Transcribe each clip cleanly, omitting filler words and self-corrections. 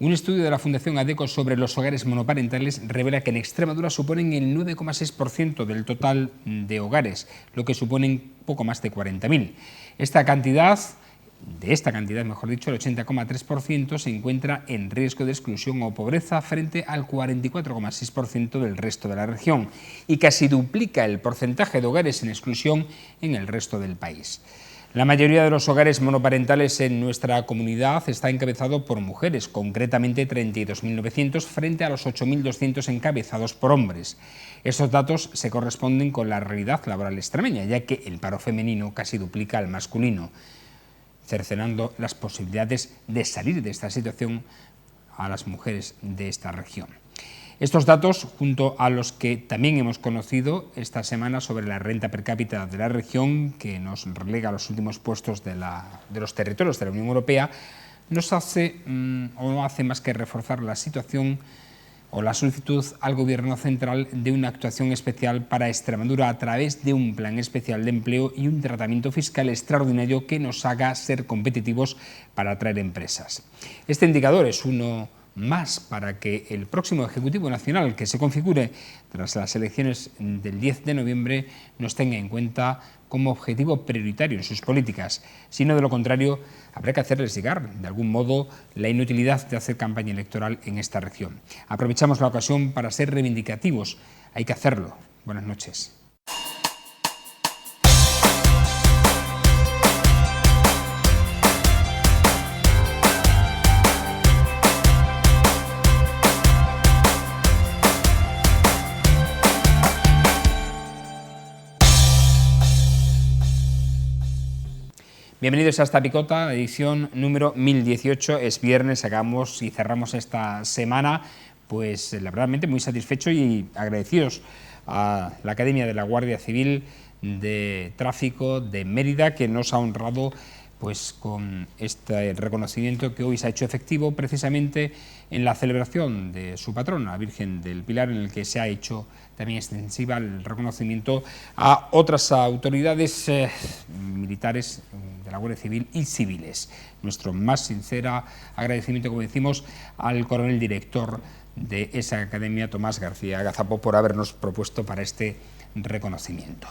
Un estudio de la Fundación ADECO sobre los hogares monoparentales revela que en Extremadura suponen el 9,6% del total de hogares, lo que suponen poco más de 40.000. De esta cantidad, mejor dicho, el 80,3% se encuentra en riesgo de exclusión o pobreza frente al 44,6% del resto de la región y casi duplica el porcentaje de hogares en exclusión en el resto del país. La mayoría de los hogares monoparentales en nuestra comunidad está encabezado por mujeres, concretamente 32.900 frente a los 8.200 encabezados por hombres. Estos datos se corresponden con la realidad laboral extremeña, ya que el paro femenino casi duplica al masculino, cercenando las posibilidades de salir de esta situación a las mujeres de esta región. Estos datos, junto a los que también hemos conocido esta semana sobre la renta per cápita de la región, que nos relega a los últimos puestos de los territorios de la Unión Europea, nos hace o no hace más que reforzar la situación o la solicitud al Gobierno central de una actuación especial para Extremadura a través de un plan especial de empleo y un tratamiento fiscal extraordinario que nos haga ser competitivos para atraer empresas. Este indicador es uno más para que el próximo Ejecutivo Nacional que se configure tras las elecciones del 10 de noviembre nos tenga en cuenta como objetivo prioritario en sus políticas. Si no, de lo contrario, habrá que hacerles llegar, de algún modo, la inutilidad de hacer campaña electoral en esta región. Aprovechamos la ocasión para ser reivindicativos. Hay que hacerlo. Buenas noches. Bienvenidos a esta picota, edición número 1018, es viernes, acabamos y cerramos esta semana, pues la verdad muy satisfecho y agradecidos a la Academia de la Guardia Civil de Tráfico de Mérida, que nos ha honrado pues con este reconocimiento que hoy se ha hecho efectivo precisamente en la celebración de su patrona, Virgen del Pilar, en el que se ha hecho también extensiva el reconocimiento a otras autoridades militares de la Guardia Civil y civiles. Nuestro más sincero agradecimiento, como decimos, al coronel director de esa academia, Tomás García Gazapó, por habernos propuesto para este reconocimiento.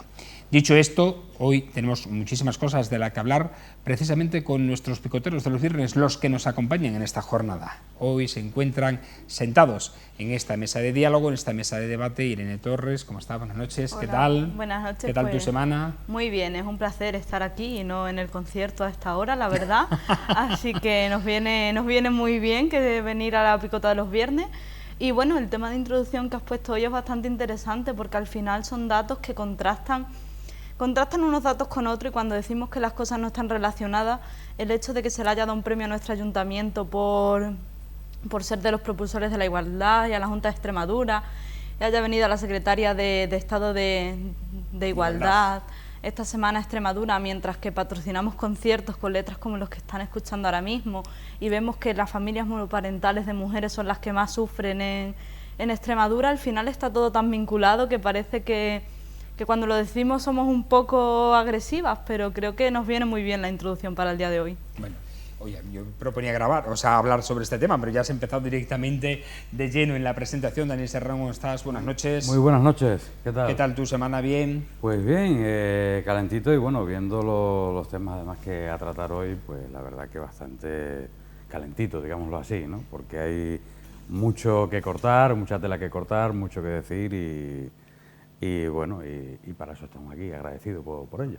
Dicho esto, hoy tenemos muchísimas cosas de las que hablar, precisamente con nuestros picoteros de los viernes, los que nos acompañan en esta jornada. Hoy se encuentran sentados en esta mesa de diálogo, en esta mesa de debate. Irene Torres, ¿cómo estás? Buenas noches. Hola, ¿qué tal? Buenas noches. ¿Qué tal tu semana? Muy bien, es un placer estar aquí y no en el concierto a esta hora, la verdad. Así que nos viene muy bien que venir a la picota de los viernes. Y bueno, el tema de introducción que has puesto hoy es bastante interesante porque al final son datos que contrastan unos datos con otros, y cuando decimos que las cosas no están relacionadas, el hecho de que se le haya dado un premio a nuestro ayuntamiento por ser de los propulsores de la igualdad, y a la Junta de Extremadura, y haya venido a la Secretaria de Estado de Igualdad esta semana a Extremadura, mientras que patrocinamos conciertos con letras como los que están escuchando ahora mismo, y vemos que las familias monoparentales de mujeres son las que más sufren en Extremadura, al final está todo tan vinculado que parece que cuando lo decimos somos un poco agresivas, pero creo que nos viene muy bien la introducción para el día de hoy. Bueno, oye, yo proponía hablar sobre este tema, pero ya has empezado directamente de lleno en la presentación. Daniel Serrano, ¿cómo estás? Buenas noches. Muy buenas noches, ¿qué tal? ¿Qué tal tu semana? ¿Bien? Pues bien, calentito, y bueno, viendo los temas además que a tratar hoy, pues la verdad que bastante calentito, digámoslo así, ¿no? Porque hay mucho que cortar, mucha tela que cortar, mucho que decir, y bueno, y para eso estamos aquí, agradecidos por ello.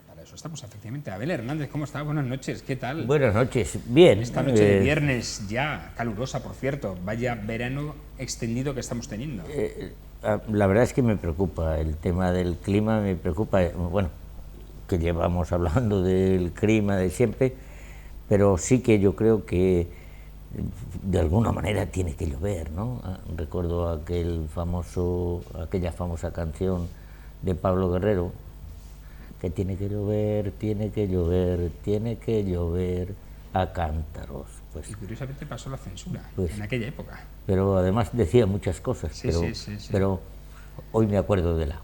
Para eso estamos, efectivamente. Abel Hernández, ¿cómo estás? Buenas noches, ¿qué tal? Buenas noches, bien. Esta noche de viernes ya, calurosa, por cierto, vaya verano extendido que estamos teniendo. La verdad es que me preocupa el tema del clima, me preocupa, bueno, que llevamos hablando del clima de siempre, pero sí que yo creo que de alguna manera tiene que llover, ¿no? Recuerdo aquella famosa canción de Pablo Guerrero, que tiene que llover, tiene que llover, tiene que llover a cántaros. Pues, y curiosamente pasó la censura en aquella época. Pero además decía muchas cosas, sí. Pero hoy me acuerdo de la...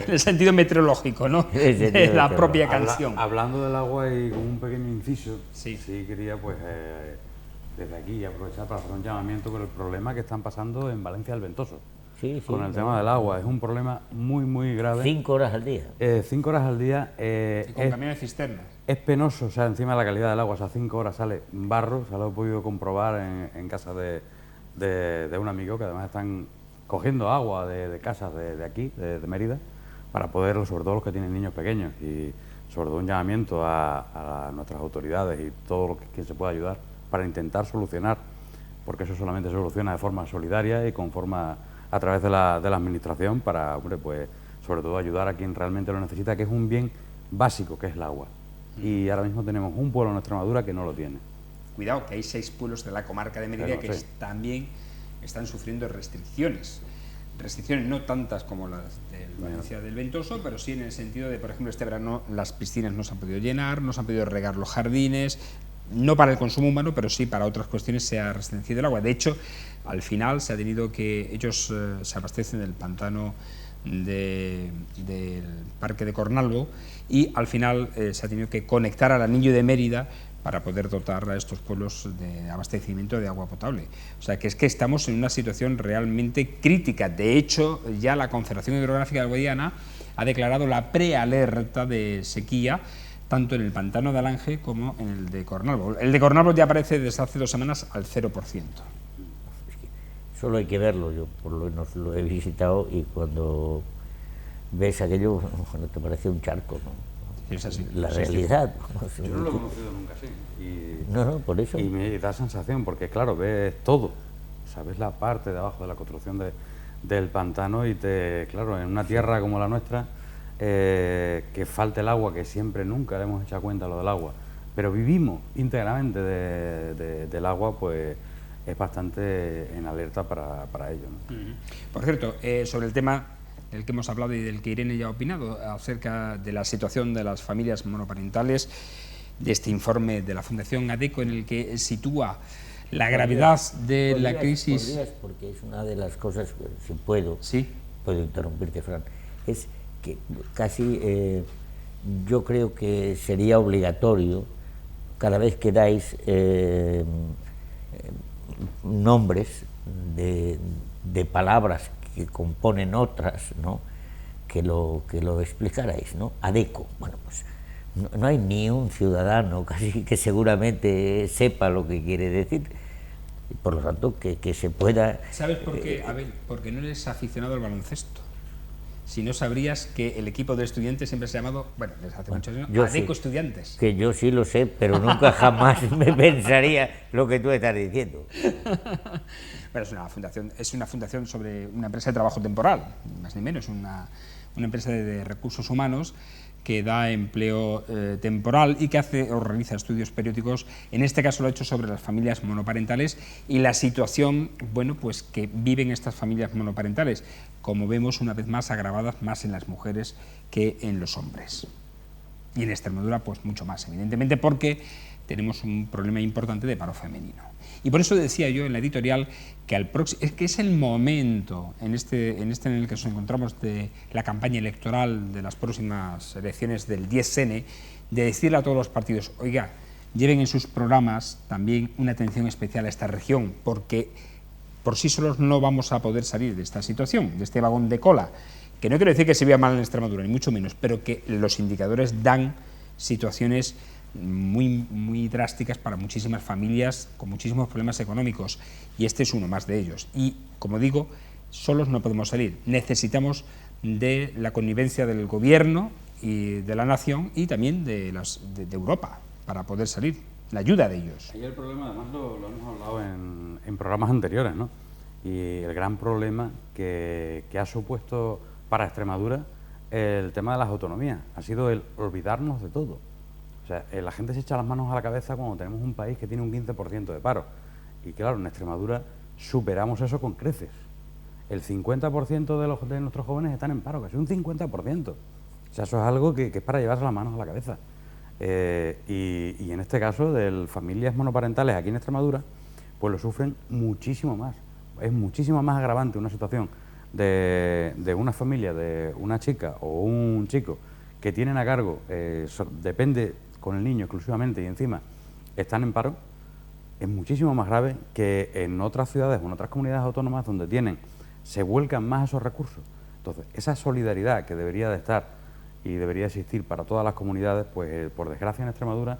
en el sentido meteorológico, ¿no? De la propia canción. Hablando del agua y con un pequeño inciso, sí quería pues desde aquí aprovechar para hacer un llamamiento por el problema que están pasando en Valencia del Ventoso. Sí, Con el tema del agua, es un problema muy, muy grave. 5 horas al día. 5 horas al día. Y con camiones cisternas. Es penoso, o sea, encima de la calidad del agua, o sea, 5 horas sale barro, o sea, lo he podido comprobar en casa de un amigo, que además están cogiendo agua de casas de aquí, de Mérida, para poder, sobre todo los que tienen niños pequeños, y sobre todo un llamamiento a nuestras autoridades y todo lo que se pueda ayudar para intentar solucionar, porque eso solamente se soluciona de forma solidaria y a través de la administración para, hombre, pues sobre todo ayudar a quien realmente lo necesita, que es un bien básico, que es el agua. Y ahora mismo tenemos un pueblo en Extremadura que no lo tiene. Cuidado, que hay 6 pueblos de la comarca de Mérida que también están sufriendo restricciones. Restricciones no tantas como las de Valencia del Ventoso, pero sí en el sentido de, por ejemplo, este verano las piscinas no se han podido llenar, no se han podido regar los jardines, no para el consumo humano, pero sí para otras cuestiones se ha restringido el agua. De hecho, al final se ha tenido que, ellos se abastecen del pantano del Parque de Cornalvo, y al final se ha tenido que conectar al anillo de Mérida para poder dotar a estos pueblos de abastecimiento de agua potable. O sea, que es que estamos en una situación realmente crítica. De hecho, ya la Confederación Hidrográfica del Guadiana ha declarado la prealerta de sequía, tanto en el pantano de Alange como en el de Cornalvo. El de Cornalvo ya aparece desde hace 2 semanas al 0%. Solo hay que verlo, yo por lo menos lo he visitado, y cuando ves aquello, no te parece un charco, ¿no? Es así. La realidad. Yo no lo he conocido nunca así. No, por eso. Y me da sensación, porque claro, ves todo, sabes la parte de abajo de la construcción del pantano, y claro, en una tierra como la nuestra, que falte el agua, que siempre nunca le hemos echado cuenta lo del agua, pero vivimos íntegramente del agua, pues es bastante en alerta para ello, ¿no? Por cierto, sobre el tema del que hemos hablado y del que Irene ya ha opinado, acerca de la situación de las familias monoparentales, de este informe de la Fundación ADECO, en el que sitúa la gravedad de la crisis... Podrías, porque es una de las cosas, si puedo, sí, puedo interrumpirte, Fran, es que casi yo creo que sería obligatorio, cada vez que dais nombres de palabras que componen otras, ¿no?, que lo explicarais, ¿no? ADECO, bueno, pues no hay ni un ciudadano casi que seguramente sepa lo que quiere decir, y por lo tanto que se pueda... ¿Sabes por qué, Abel? Porque no eres aficionado al baloncesto. Si no, sabrías que el equipo de estudiantes siempre se ha llamado, bueno, desde hace muchos años, ADECO sí, Estudiantes. Que yo sí lo sé, pero nunca jamás me pensaría lo que tú estás diciendo. Bueno, es una fundación sobre una empresa de trabajo temporal, más ni menos, una empresa de recursos humanos que da empleo temporal y que hace o realiza estudios periódicos. En este caso lo ha hecho sobre las familias monoparentales y la situación, bueno, pues que viven estas familias monoparentales, como vemos una vez más agravadas más en las mujeres que en los hombres. Y en Extremadura pues mucho más, evidentemente, porque tenemos un problema importante de paro femenino. Y por eso decía yo en la editorial que es el momento en el que nos encontramos de la campaña electoral de las próximas elecciones del 10N, de decirle a todos los partidos, oiga, lleven en sus programas también una atención especial a esta región, porque por sí solos no vamos a poder salir de esta situación, de este vagón de cola, que no quiero decir que se vea mal en Extremadura, ni mucho menos, pero que los indicadores dan situaciones muy drásticas para muchísimas familias con muchísimos problemas económicos, y este es uno más de ellos. Y, como digo, solos no podemos salir, necesitamos de la connivencia del gobierno y de la nación y también de Europa para poder salir, la ayuda de ellos. Ahí el problema, además lo hemos hablado en programas anteriores, ¿no? Y el gran problema que ha supuesto para Extremadura el tema de las autonomías ha sido el olvidarnos de todo. O sea, la gente se echa las manos a la cabeza cuando tenemos un país que tiene un 15% de paro. Y claro, en Extremadura superamos eso con creces. El 50% de nuestros jóvenes están en paro, casi un 50%. O sea, eso es algo que es para llevarse las manos a la cabeza. Y en este caso, de familias monoparentales aquí en Extremadura, pues lo sufren muchísimo más. Es muchísimo más agravante una situación de una familia, de una chica o un chico que tienen a cargo, depende con el niño exclusivamente y encima están en paro, es muchísimo más grave que en otras ciudades o en otras comunidades autónomas donde se vuelcan más esos recursos. Entonces, esa solidaridad que debería de estar y debería existir para todas las comunidades, pues por desgracia en Extremadura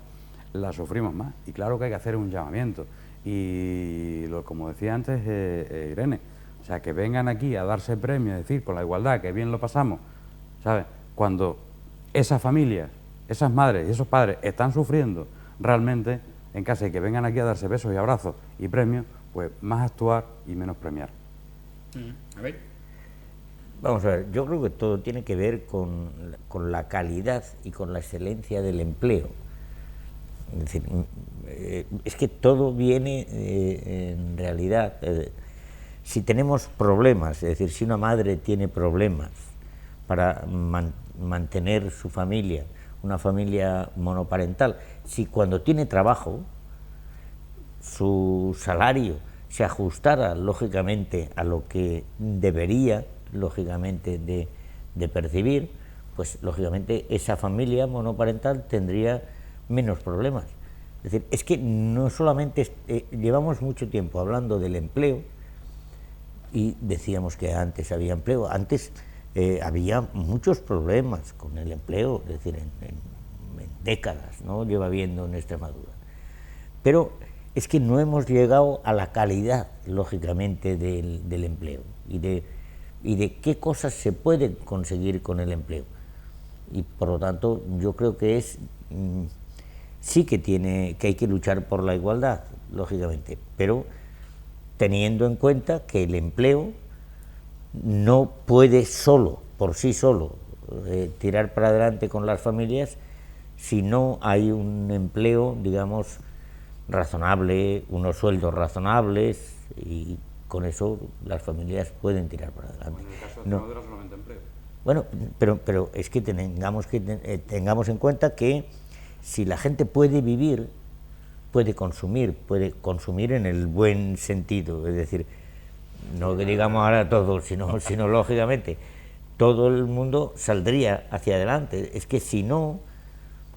la sufrimos más. Y claro que hay que hacer un llamamiento. Y como decía antes Irene, o sea, que vengan aquí a darse premios, es decir, con la igualdad, que bien lo pasamos, ¿sabes? Cuando esas familias, esas madres y esos padres están sufriendo realmente en casa, y que vengan aquí a darse besos y abrazos y premios, pues más actuar y menos premiar. A ver. Vamos a ver, yo creo que todo tiene que ver con la calidad y con la excelencia del empleo. Es decir, es que todo viene en realidad, si tenemos problemas, es decir, si una madre tiene problemas para mantener su familia, una familia monoparental, si cuando tiene trabajo su salario se ajustara lógicamente a lo que debería lógicamente de percibir, pues lógicamente esa familia monoparental tendría menos problemas. Es decir, es que no solamente llevamos mucho tiempo hablando del empleo y decíamos que antes había empleo, antes había muchos problemas con el empleo, es decir, en décadas, ¿no? Lleva habiendo en Extremadura. Pero es que no hemos llegado a la calidad, lógicamente, del empleo y de qué cosas se pueden conseguir con el empleo. Y por lo tanto, yo creo que sí que hay que luchar por la igualdad, lógicamente, pero teniendo en cuenta que el empleo no puede solo, por sí solo, tirar para adelante con las familias si no hay un empleo, digamos, razonable, unos sueldos razonables, y con eso las familias pueden tirar para adelante. Bueno, en el caso de Extremadura solamente empleo. Bueno, pero es que tengamos en cuenta que si la gente puede vivir, puede consumir en el buen sentido, es decir, no que digamos ahora todo, sino lógicamente todo el mundo saldría hacia adelante. Es que si no,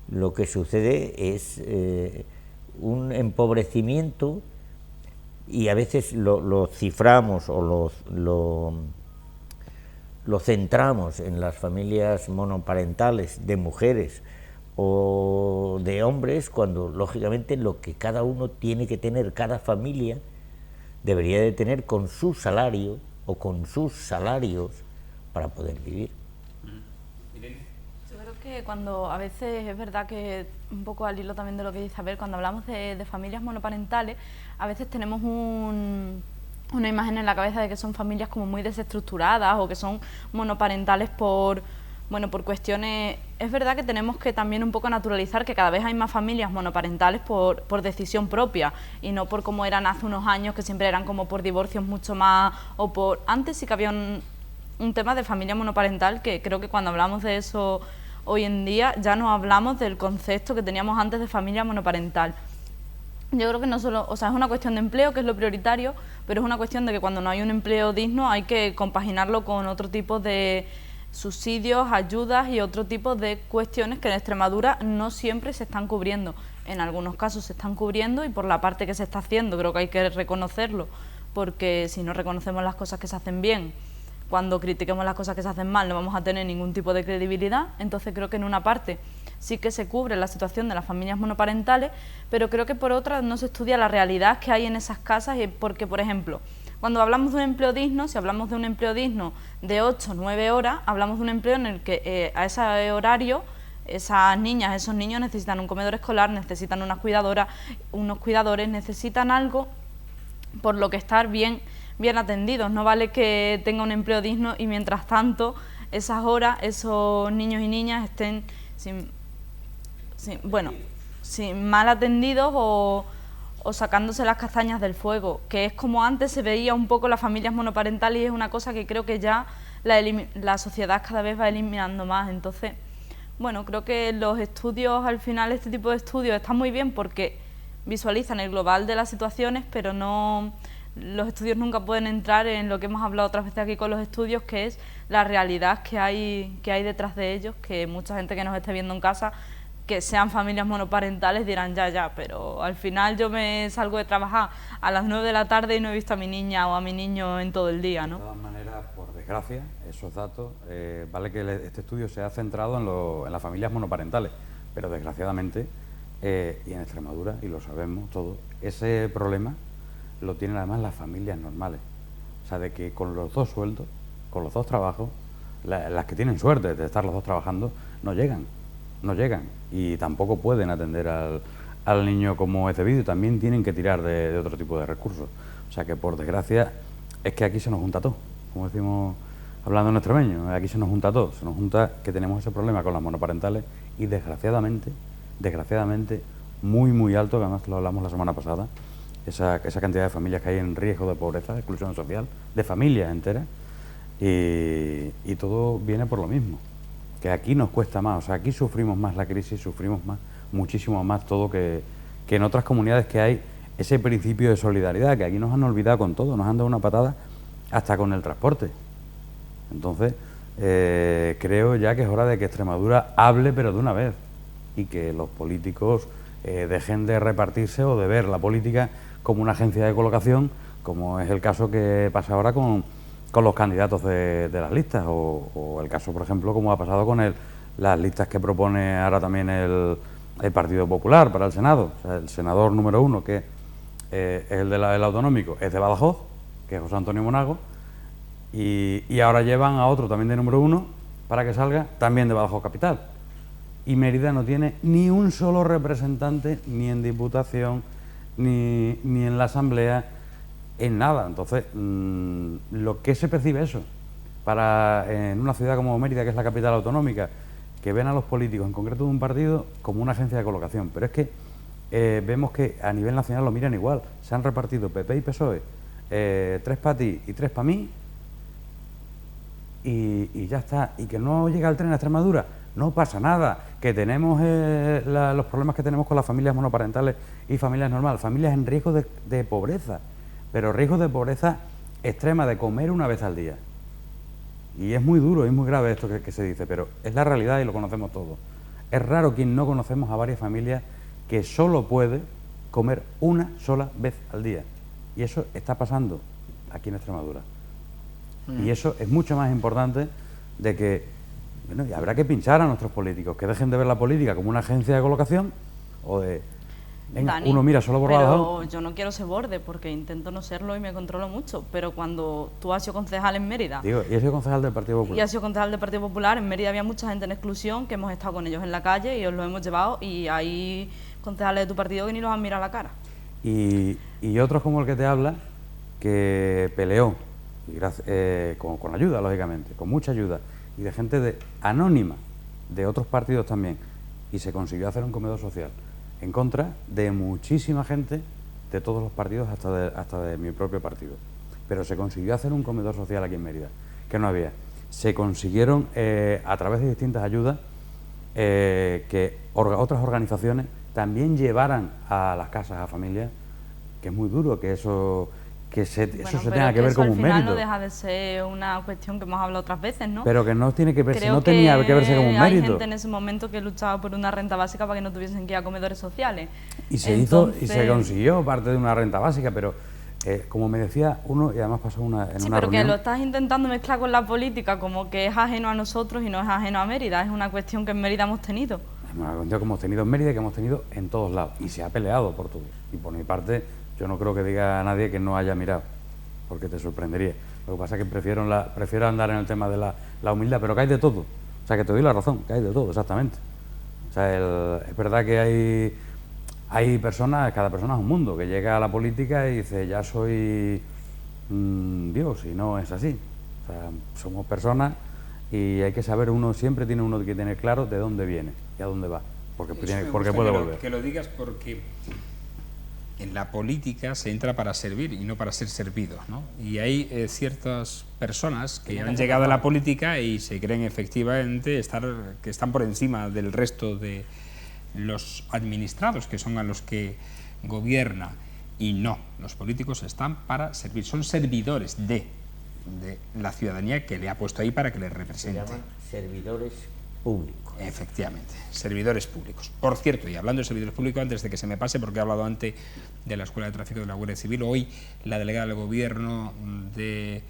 lo que sucede es un empobrecimiento, y a veces lo ciframos o lo centramos en las familias monoparentales de mujeres o de hombres, cuando lógicamente lo que cada uno tiene que tener, cada familia debería de tener con su salario o con sus salarios para poder vivir. Yo creo que cuando a veces es verdad que, un poco al hilo también de lo que dice Isabel, cuando hablamos de familias monoparentales, a veces tenemos una imagen en la cabeza de que son familias como muy desestructuradas o que son monoparentales por cuestiones. Es verdad que tenemos que también un poco naturalizar que cada vez hay más familias monoparentales por decisión propia y no por como eran hace unos años, que siempre eran como por divorcios mucho más, o por... Antes sí que había un tema de familia monoparental, que creo que cuando hablamos de eso hoy en día ya no hablamos del concepto que teníamos antes de familia monoparental. Yo creo que no solo, es una cuestión de empleo, que es lo prioritario, pero es una cuestión de que cuando no hay un empleo digno hay que compaginarlo con otro tipo de subsidios, ayudas y otro tipo de cuestiones que en Extremadura no siempre se están cubriendo. En algunos casos se están cubriendo, y por la parte que se está haciendo creo que hay que reconocerlo, porque si no reconocemos las cosas que se hacen bien, cuando critiquemos las cosas que se hacen mal no vamos a tener ningún tipo de credibilidad. Entonces creo que en una parte sí que se cubre la situación de las familias monoparentales, pero creo que por otra no se estudia la realidad que hay en esas casas, porque, por ejemplo, cuando hablamos de un empleo digno, si hablamos de un empleo digno de 8 o 9 horas, hablamos de un empleo en el que a ese horario esas niñas, esos niños necesitan un comedor escolar, necesitan unas cuidadoras, unos cuidadores, necesitan algo por lo que estar bien atendidos. No vale que tenga un empleo digno y mientras tanto esas horas esos niños y niñas estén sin mal atendidos o sacándose las castañas del fuego, que es como antes se veía un poco las familias monoparentales, y es una cosa que creo que ya la sociedad cada vez va eliminando más. Entonces, bueno, creo que los estudios, al final este tipo de estudios están muy bien porque visualizan el global de las situaciones, pero no, los estudios nunca pueden entrar en lo que hemos hablado otras veces aquí con los estudios, que es la realidad que hay detrás de ellos, que mucha gente que nos esté viendo en casa que sean familias monoparentales dirán ya, pero al final yo me salgo de trabajar a las 9 de la tarde y no he visto a mi niña o a mi niño en todo el día, ¿no? De todas maneras, por desgracia, esos datos, vale que este estudio se ha centrado en las familias monoparentales, pero desgraciadamente, y en Extremadura, y lo sabemos todos, ese problema lo tienen además las familias normales. O sea, de que con los dos sueldos, con los dos trabajos, las que tienen suerte de estar los dos trabajando, no llegan. Y tampoco pueden atender al niño como es debido, también tienen que tirar de otro tipo de recursos. O sea que, por desgracia, es que aquí se nos junta todo, como decimos hablando en extremeño, aquí se nos junta todo, se nos junta que tenemos ese problema con las monoparentales y desgraciadamente, muy alto, que además lo hablamos la semana pasada, esa cantidad de familias que hay en riesgo de pobreza, de exclusión social, de familias enteras, y todo viene por lo mismo, que aquí nos cuesta más, o sea, aquí sufrimos más la crisis, sufrimos más, muchísimo más todo que en otras comunidades que hay ese principio de solidaridad, que aquí nos han olvidado con todo, nos han dado una patada hasta con el transporte. Entonces, creo ya que es hora de que Extremadura hable, pero de una vez, y que los políticos dejen de repartirse o de ver la política como una agencia de colocación, como es el caso que pasa ahora con los candidatos de las listas, o el caso, por ejemplo, como ha pasado con las listas que propone ahora también el Partido Popular para el Senado. O sea, el senador número 1, que es el del autonómico, es de Badajoz, que es José Antonio Monago, y ahora llevan a otro también de número 1 para que salga también de Badajoz Capital. Y Mérida no tiene ni un solo representante, ni en Diputación, ni en la Asamblea, en nada. Entonces, lo que se percibe eso, en una ciudad como Mérida, que es la capital autonómica, que ven a los políticos, en concreto de un partido, como una agencia de colocación. Pero es que vemos que a nivel nacional lo miran igual. Se han repartido PP y PSOE, 3 para ti y 3 para mí, y ya está. Y que no llega el tren a Extremadura, no pasa nada. Que tenemos los problemas que tenemos con las familias monoparentales y familias normales, familias en riesgo de pobreza, pero riesgo de pobreza extrema, de comer una vez al día. Y es muy duro, es muy grave esto que se dice, pero es la realidad y lo conocemos todos. Es raro quien no conocemos a varias familias que solo puede comer una sola vez al día. Y eso está pasando aquí en Extremadura. Y eso es mucho más importante de que, bueno, y habrá que pinchar a nuestros políticos, que dejen de ver la política como una agencia de colocación o de... Venga, Dani, uno mira solo por la pero yo no quiero ser borde porque intento no serlo y me controlo mucho, pero cuando tú has sido concejal en Mérida... Digo, y he sido concejal del Partido Popular. Y has sido concejal del Partido Popular, en Mérida había mucha gente en exclusión que hemos estado con ellos en la calle y os lo hemos llevado, y hay concejales de tu partido que ni los han mirado a la cara. Y otros como el que te habla, que peleó, con ayuda, lógicamente, con mucha ayuda, y de gente anónima, de otros partidos también, y se consiguió hacer un comedor social en contra de muchísima gente de todos los partidos, hasta de mi propio partido. Pero se consiguió hacer un comedor social aquí en Mérida, que no había. Se consiguieron, a través de distintas ayudas, que otras organizaciones también llevaran a las casas a familias, que es muy duro que eso se tenga que ver como un mérito. Al final no deja de ser una cuestión que hemos hablado otras veces, ¿no? Pero que no tiene que verse, Creo no tenía que verse como un mérito. Hay gente en ese momento que luchaba por una renta básica para que no tuviesen que ir a comedores sociales. Y se hizo y se consiguió parte de una renta básica, pero como me decía uno, y además pasó en una pero reunión... que lo estás intentando mezclar con la política, como que es ajeno a nosotros y no es ajeno a Mérida, es una cuestión que en Mérida hemos tenido. Es una cuestión que hemos tenido en Mérida y que hemos tenido en todos lados, y se ha peleado por todo. Y por mi parte, yo no creo que diga a nadie que no haya mirado, porque te sorprendería. Lo que pasa es que prefiero andar en el tema de la humildad, pero que hay de todo. O sea, que te doy la razón, que hay de todo, exactamente. O sea, es verdad que hay personas, cada persona es un mundo, que llega a la política y dice, ya soy Dios, y no es así. O sea, somos personas y hay que saber, siempre tiene uno que tener claro de dónde viene y a dónde va, porque puede volver. Que lo digas porque en la política se entra para servir y no para ser servido, ¿no? Y hay ciertas personas que han llegado a la política y se creen efectivamente que están por encima del resto de los administrados, que son a los que gobierna. Y no, los políticos están para servir, son servidores de la ciudadanía que le ha puesto ahí para que le represente. Se llaman servidores público. Efectivamente, servidores públicos. Por cierto, y hablando de servidores públicos, antes de que se me pase, porque he hablado antes de la Escuela de Tráfico de la Guardia Civil, hoy la delegada del Gobierno en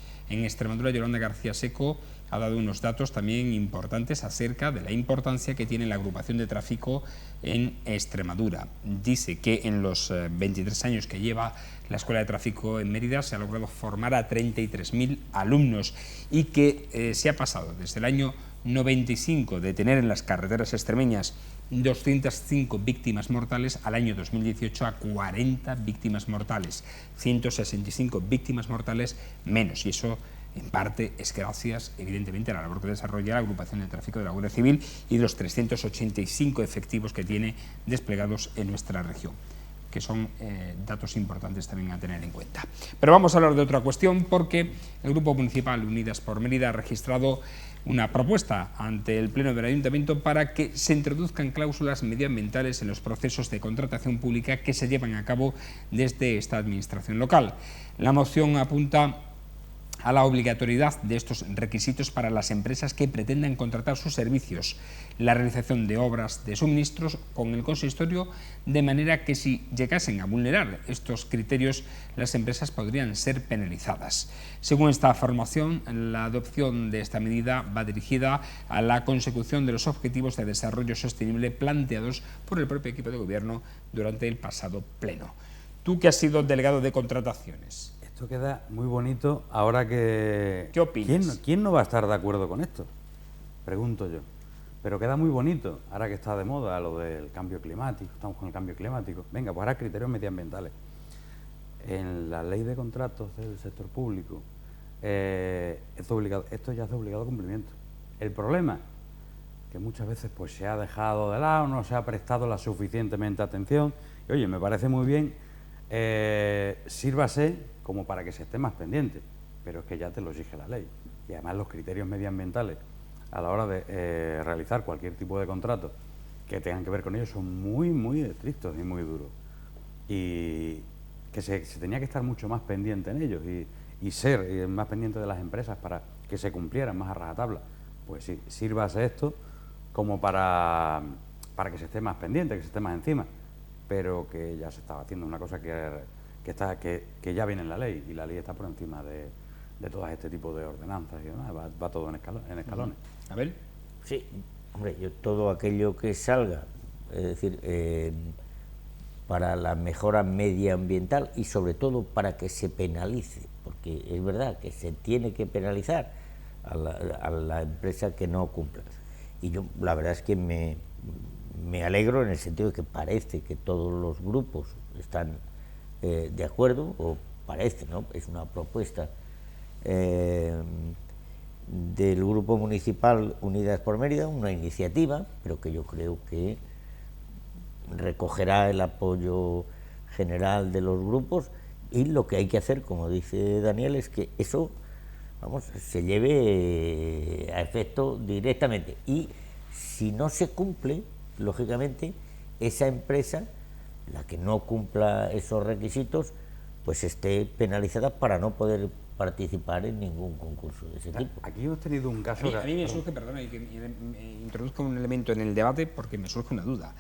Extremadura, Yolanda García Seco, ha dado unos datos también importantes acerca de la importancia que tiene la agrupación de tráfico en Extremadura. Dice que en los 23 años que lleva la Escuela de Tráfico en Mérida se ha logrado formar a 33.000 alumnos y que se ha pasado desde el año 95 de tener en las carreteras extremeñas 205 víctimas mortales al año 2018 a 40 víctimas mortales, 165 víctimas mortales menos, y eso en parte es gracias, evidentemente, a la labor que desarrolla la agrupación de tráfico de la Guardia Civil y los 385 efectivos que tiene desplegados en nuestra región, que son datos importantes también a tener en cuenta. Pero vamos a hablar de otra cuestión, porque el Grupo Municipal Unidas por Mérida ha registrado una propuesta ante el Pleno del Ayuntamiento para que se introduzcan cláusulas medioambientales en los procesos de contratación pública que se llevan a cabo desde esta administración local. La moción apunta a la obligatoriedad de estos requisitos para las empresas que pretendan contratar sus servicios, la realización de obras de suministros con el consistorio, de manera que si llegasen a vulnerar estos criterios, las empresas podrían ser penalizadas. Según esta formación, la adopción de esta medida va dirigida a la consecución de los objetivos de desarrollo sostenible planteados por el propio equipo de gobierno durante el pasado pleno. Tú, que has sido delegado de contrataciones, esto queda muy bonito ahora que... ¿qué opinas? ¿Quién no va a estar de acuerdo con esto? Pregunto yo. Pero queda muy bonito, ahora que está de moda lo del cambio climático, estamos con el cambio climático. Venga, pues ahora criterios medioambientales. En la ley de contratos del sector público, esto ya es de obligado cumplimiento. El problema, que muchas veces pues se ha dejado de lado, no se ha prestado la suficientemente atención. Y oye, me parece muy bien, sírvase como para que se esté más pendiente, pero es que ya te lo exige la ley. Y además los criterios medioambientales a la hora de realizar cualquier tipo de contrato que tengan que ver con ellos son muy, muy estrictos y muy duros. Y que se tenía que estar mucho más pendiente en ellos y ser más pendiente de las empresas para que se cumplieran más a rajatabla. Pues sí, sírvase esto como para que se esté más pendiente, que se esté más encima, pero que ya se estaba haciendo una cosa que ya viene en la ley, y la ley está por encima de todo este tipo de ordenanzas y demás, va todo en escalones. A ver. Sí, hombre, todo aquello que salga, es decir, para la mejora medioambiental y sobre todo para que se penalice, porque es verdad que se tiene que penalizar a la empresa que no cumpla. Y yo la verdad es que me alegro en el sentido de que parece que todos los grupos están de acuerdo, o parece, ¿no? Es una propuesta del Grupo Municipal Unidas por Mérida, una iniciativa, pero que yo creo que recogerá el apoyo general de los grupos, y lo que hay que hacer, como dice Daniel, es que eso, vamos, se lleve a efecto directamente, y si no se cumple, lógicamente, esa empresa, la que no cumpla esos requisitos, pues esté penalizada para no poder participar en ningún concurso de ese tipo. Aquí hemos tenido un caso... A mí me surge, perdona, y que introduzco un elemento en el debate porque me surge una duda.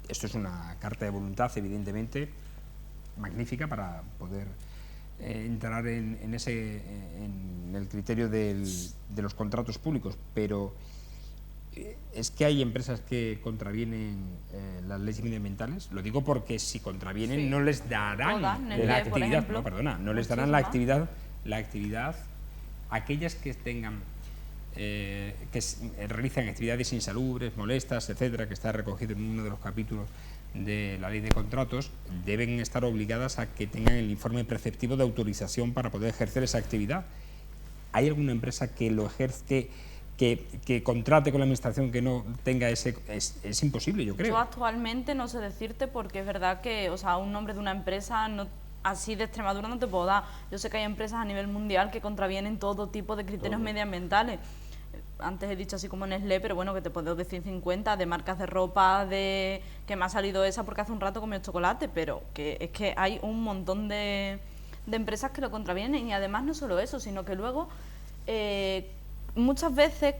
Esto es una carta de voluntad, evidentemente, magnífica para poder entrar en el criterio de los contratos públicos, pero es que hay empresas que contravienen las leyes medioambientales. Lo digo porque si contravienen, sí, no les darán la actividad, no les darán la actividad aquellas que tengan realizan actividades insalubres, molestas, etcétera, que está recogido en uno de los capítulos de la ley de contratos, deben estar obligadas a que tengan el informe preceptivo de autorización para poder ejercer esa actividad. ¿Hay alguna empresa que lo ejerce, que contrate con la administración que no tenga ese? Es imposible, yo creo. Yo actualmente no sé decirte, porque es verdad que, o sea, un nombre de una empresa no, así de Extremadura no te puedo dar. Yo sé que hay empresas a nivel mundial que contravienen todo tipo de criterios medioambientales. Antes he dicho así como Nestlé, pero bueno, que te puedo decir 50 de marcas de ropa, que me ha salido esa porque hace un rato comí chocolate, pero que es que hay un montón de empresas que lo contravienen. Y además no solo eso, sino que luego muchas veces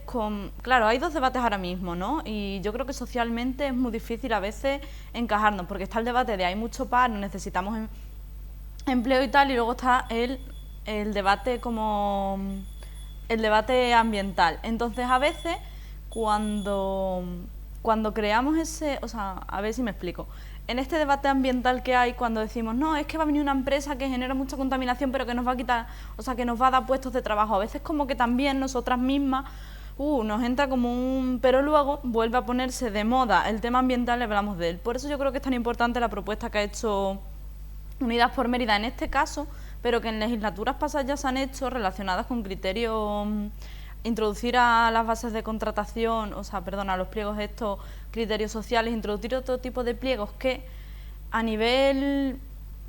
claro, hay dos debates ahora mismo, ¿no? Y yo creo que socialmente es muy difícil a veces encajarnos, porque está el debate de hay mucho paro, necesitamos empleo y tal, y luego está el debate el debate ambiental. Entonces, a veces, cuando creamos o sea, a ver si me explico. En este debate ambiental que hay, cuando decimos, no, es que va a venir una empresa que genera mucha contaminación, pero que nos va a quitar, o sea, que nos va a dar puestos de trabajo. A veces como que también nosotras mismas, nos entra como un... Pero luego vuelve a ponerse de moda el tema ambiental y hablamos de él. Por eso yo creo que es tan importante la propuesta que ha hecho Unidas por Mérida en este caso, pero que en legislaturas pasadas ya se han hecho relacionadas con criterios, introducir a las bases de contratación, o sea, perdón, a los pliegos estos criterios sociales, introducir otro tipo de pliegos que a nivel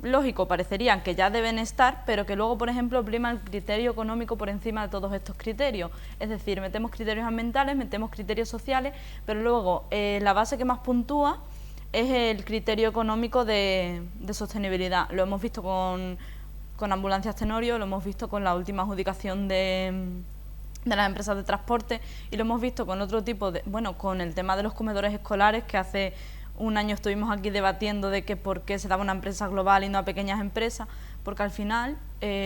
lógico parecerían que ya deben estar, pero que luego, por ejemplo, prima el criterio económico por encima de todos estos criterios. Es decir, metemos criterios ambientales, metemos criterios sociales, pero luego la base que más puntúa es el criterio económico de sostenibilidad. Lo hemos visto con Ambulancias Tenorio, lo hemos visto con la última adjudicación de las empresas de transporte, y lo hemos visto con otro tipo de... Bueno, con el tema de los comedores escolares, que hace un año estuvimos aquí debatiendo de que por qué se daba a una empresa global y no a pequeñas empresas, porque al final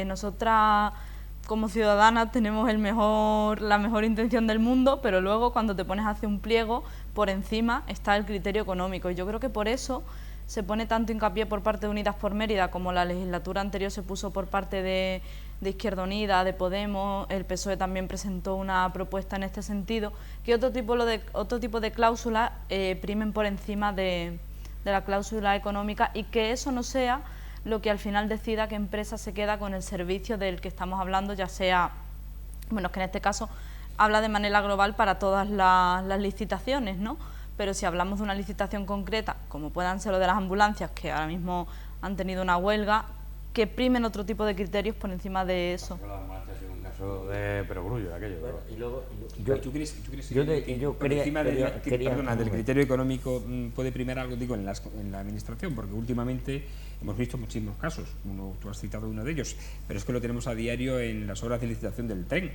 nosotras como ciudadanas tenemos la mejor intención del mundo, pero luego cuando te pones a hacer un pliego, por encima está el criterio económico. Y yo creo que por eso se pone tanto hincapié por parte de Unidas por Mérida, como la legislatura anterior se puso por parte de Izquierda Unida, de Podemos, el PSOE también presentó una propuesta en este sentido, que otro tipo de cláusulas primen por encima de la cláusula económica, y que eso no sea lo que al final decida qué empresa se queda con el servicio del que estamos hablando, ya sea, bueno, que en este caso habla de manera global para todas las licitaciones, ¿no? Pero si hablamos de una licitación concreta, como puedan ser lo de las ambulancias, que ahora mismo han tenido una huelga, que primen otro tipo de criterios por encima de eso. La ambulancia ha sido un caso de perogrullo, aquello. Bueno, y luego, ¿Tú crees que por encima del criterio económico puede primar algo, digo, en la administración? Porque últimamente hemos visto muchísimos casos, tú has citado uno de ellos, pero es que lo tenemos a diario en las obras de licitación del tren,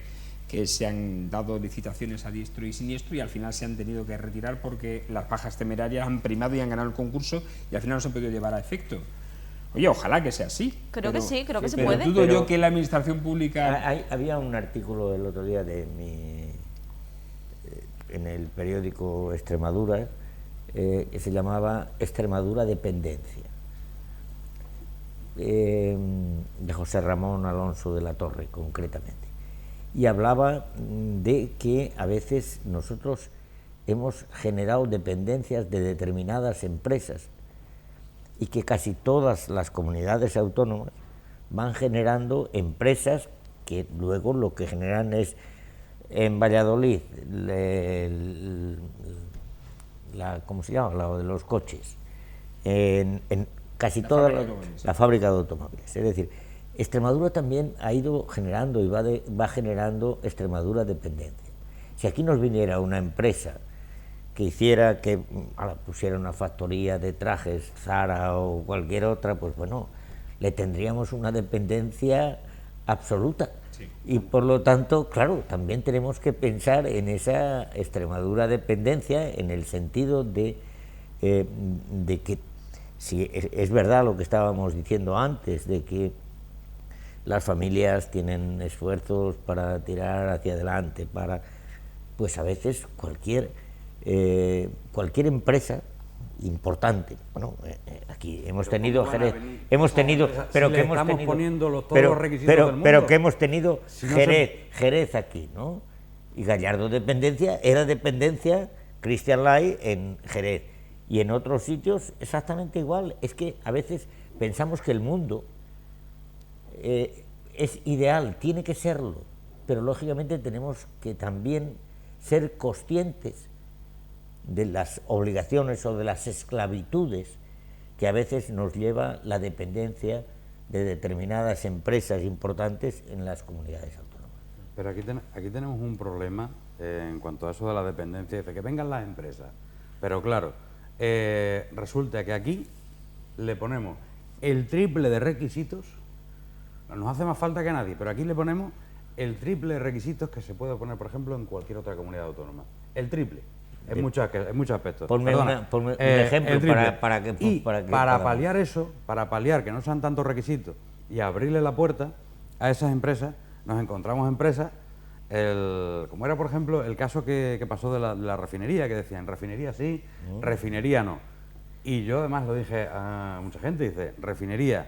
que se han dado licitaciones a diestro y siniestro y al final se han tenido que retirar porque las bajas temerarias han primado y han ganado el concurso y al final no se han podido llevar a efecto. Oye, ojalá que sea así. Creo que sí, creo que se pero puede. Dudo yo que la administración pública... Había un artículo el otro día en el periódico Extremadura, que se llamaba Extremadura Dependencia, de José Ramón Alonso de la Torre, concretamente. Y hablaba de que a veces nosotros hemos generado dependencias de determinadas empresas y que casi todas las comunidades autónomas van generando empresas que luego lo que generan es, en Valladolid, ¿cómo se llama? La de los coches, en casi toda la fábrica de automóviles. Es decir, Extremadura también ha ido generando y va generando Extremadura dependencia. Si aquí nos viniera una empresa que pusiera una factoría de trajes, Zara o cualquier otra, pues bueno, le tendríamos una dependencia absoluta. Sí. Y por lo tanto, claro, también tenemos que pensar en esa Extremadura dependencia, en el sentido de que si es verdad lo que estábamos diciendo antes, de que las familias tienen esfuerzos para tirar hacia adelante, pues a veces cualquier empresa importante, bueno, aquí hemos tenido Jerez, pero que hemos tenido Jerez aquí, ¿no? Y Gallardo Dependencia era dependencia Christian Lay en Jerez, y en otros sitios exactamente igual. Es que a veces pensamos que el mundo es ideal, tiene que serlo, pero lógicamente tenemos que también ser conscientes de las obligaciones o de las esclavitudes que a veces nos lleva la dependencia de determinadas empresas importantes en las comunidades autónomas. Pero aquí tenemos un problema en cuanto a eso de la dependencia, de que vengan las empresas, pero claro, resulta que aquí le ponemos el triple de requisitos. Nos hace más falta que a nadie, pero aquí le ponemos el triple de requisitos que se puede poner, por ejemplo, en cualquier otra comunidad autónoma. El triple. En muchos aspectos. Ponme un ejemplo para que paliar eso, para paliar que no sean tantos requisitos y abrirle la puerta a esas empresas, nos encontramos empresas, como era por ejemplo el caso que pasó de la refinería, que decían refinería sí, refinería no. Y yo además lo dije a mucha gente, dice, refinería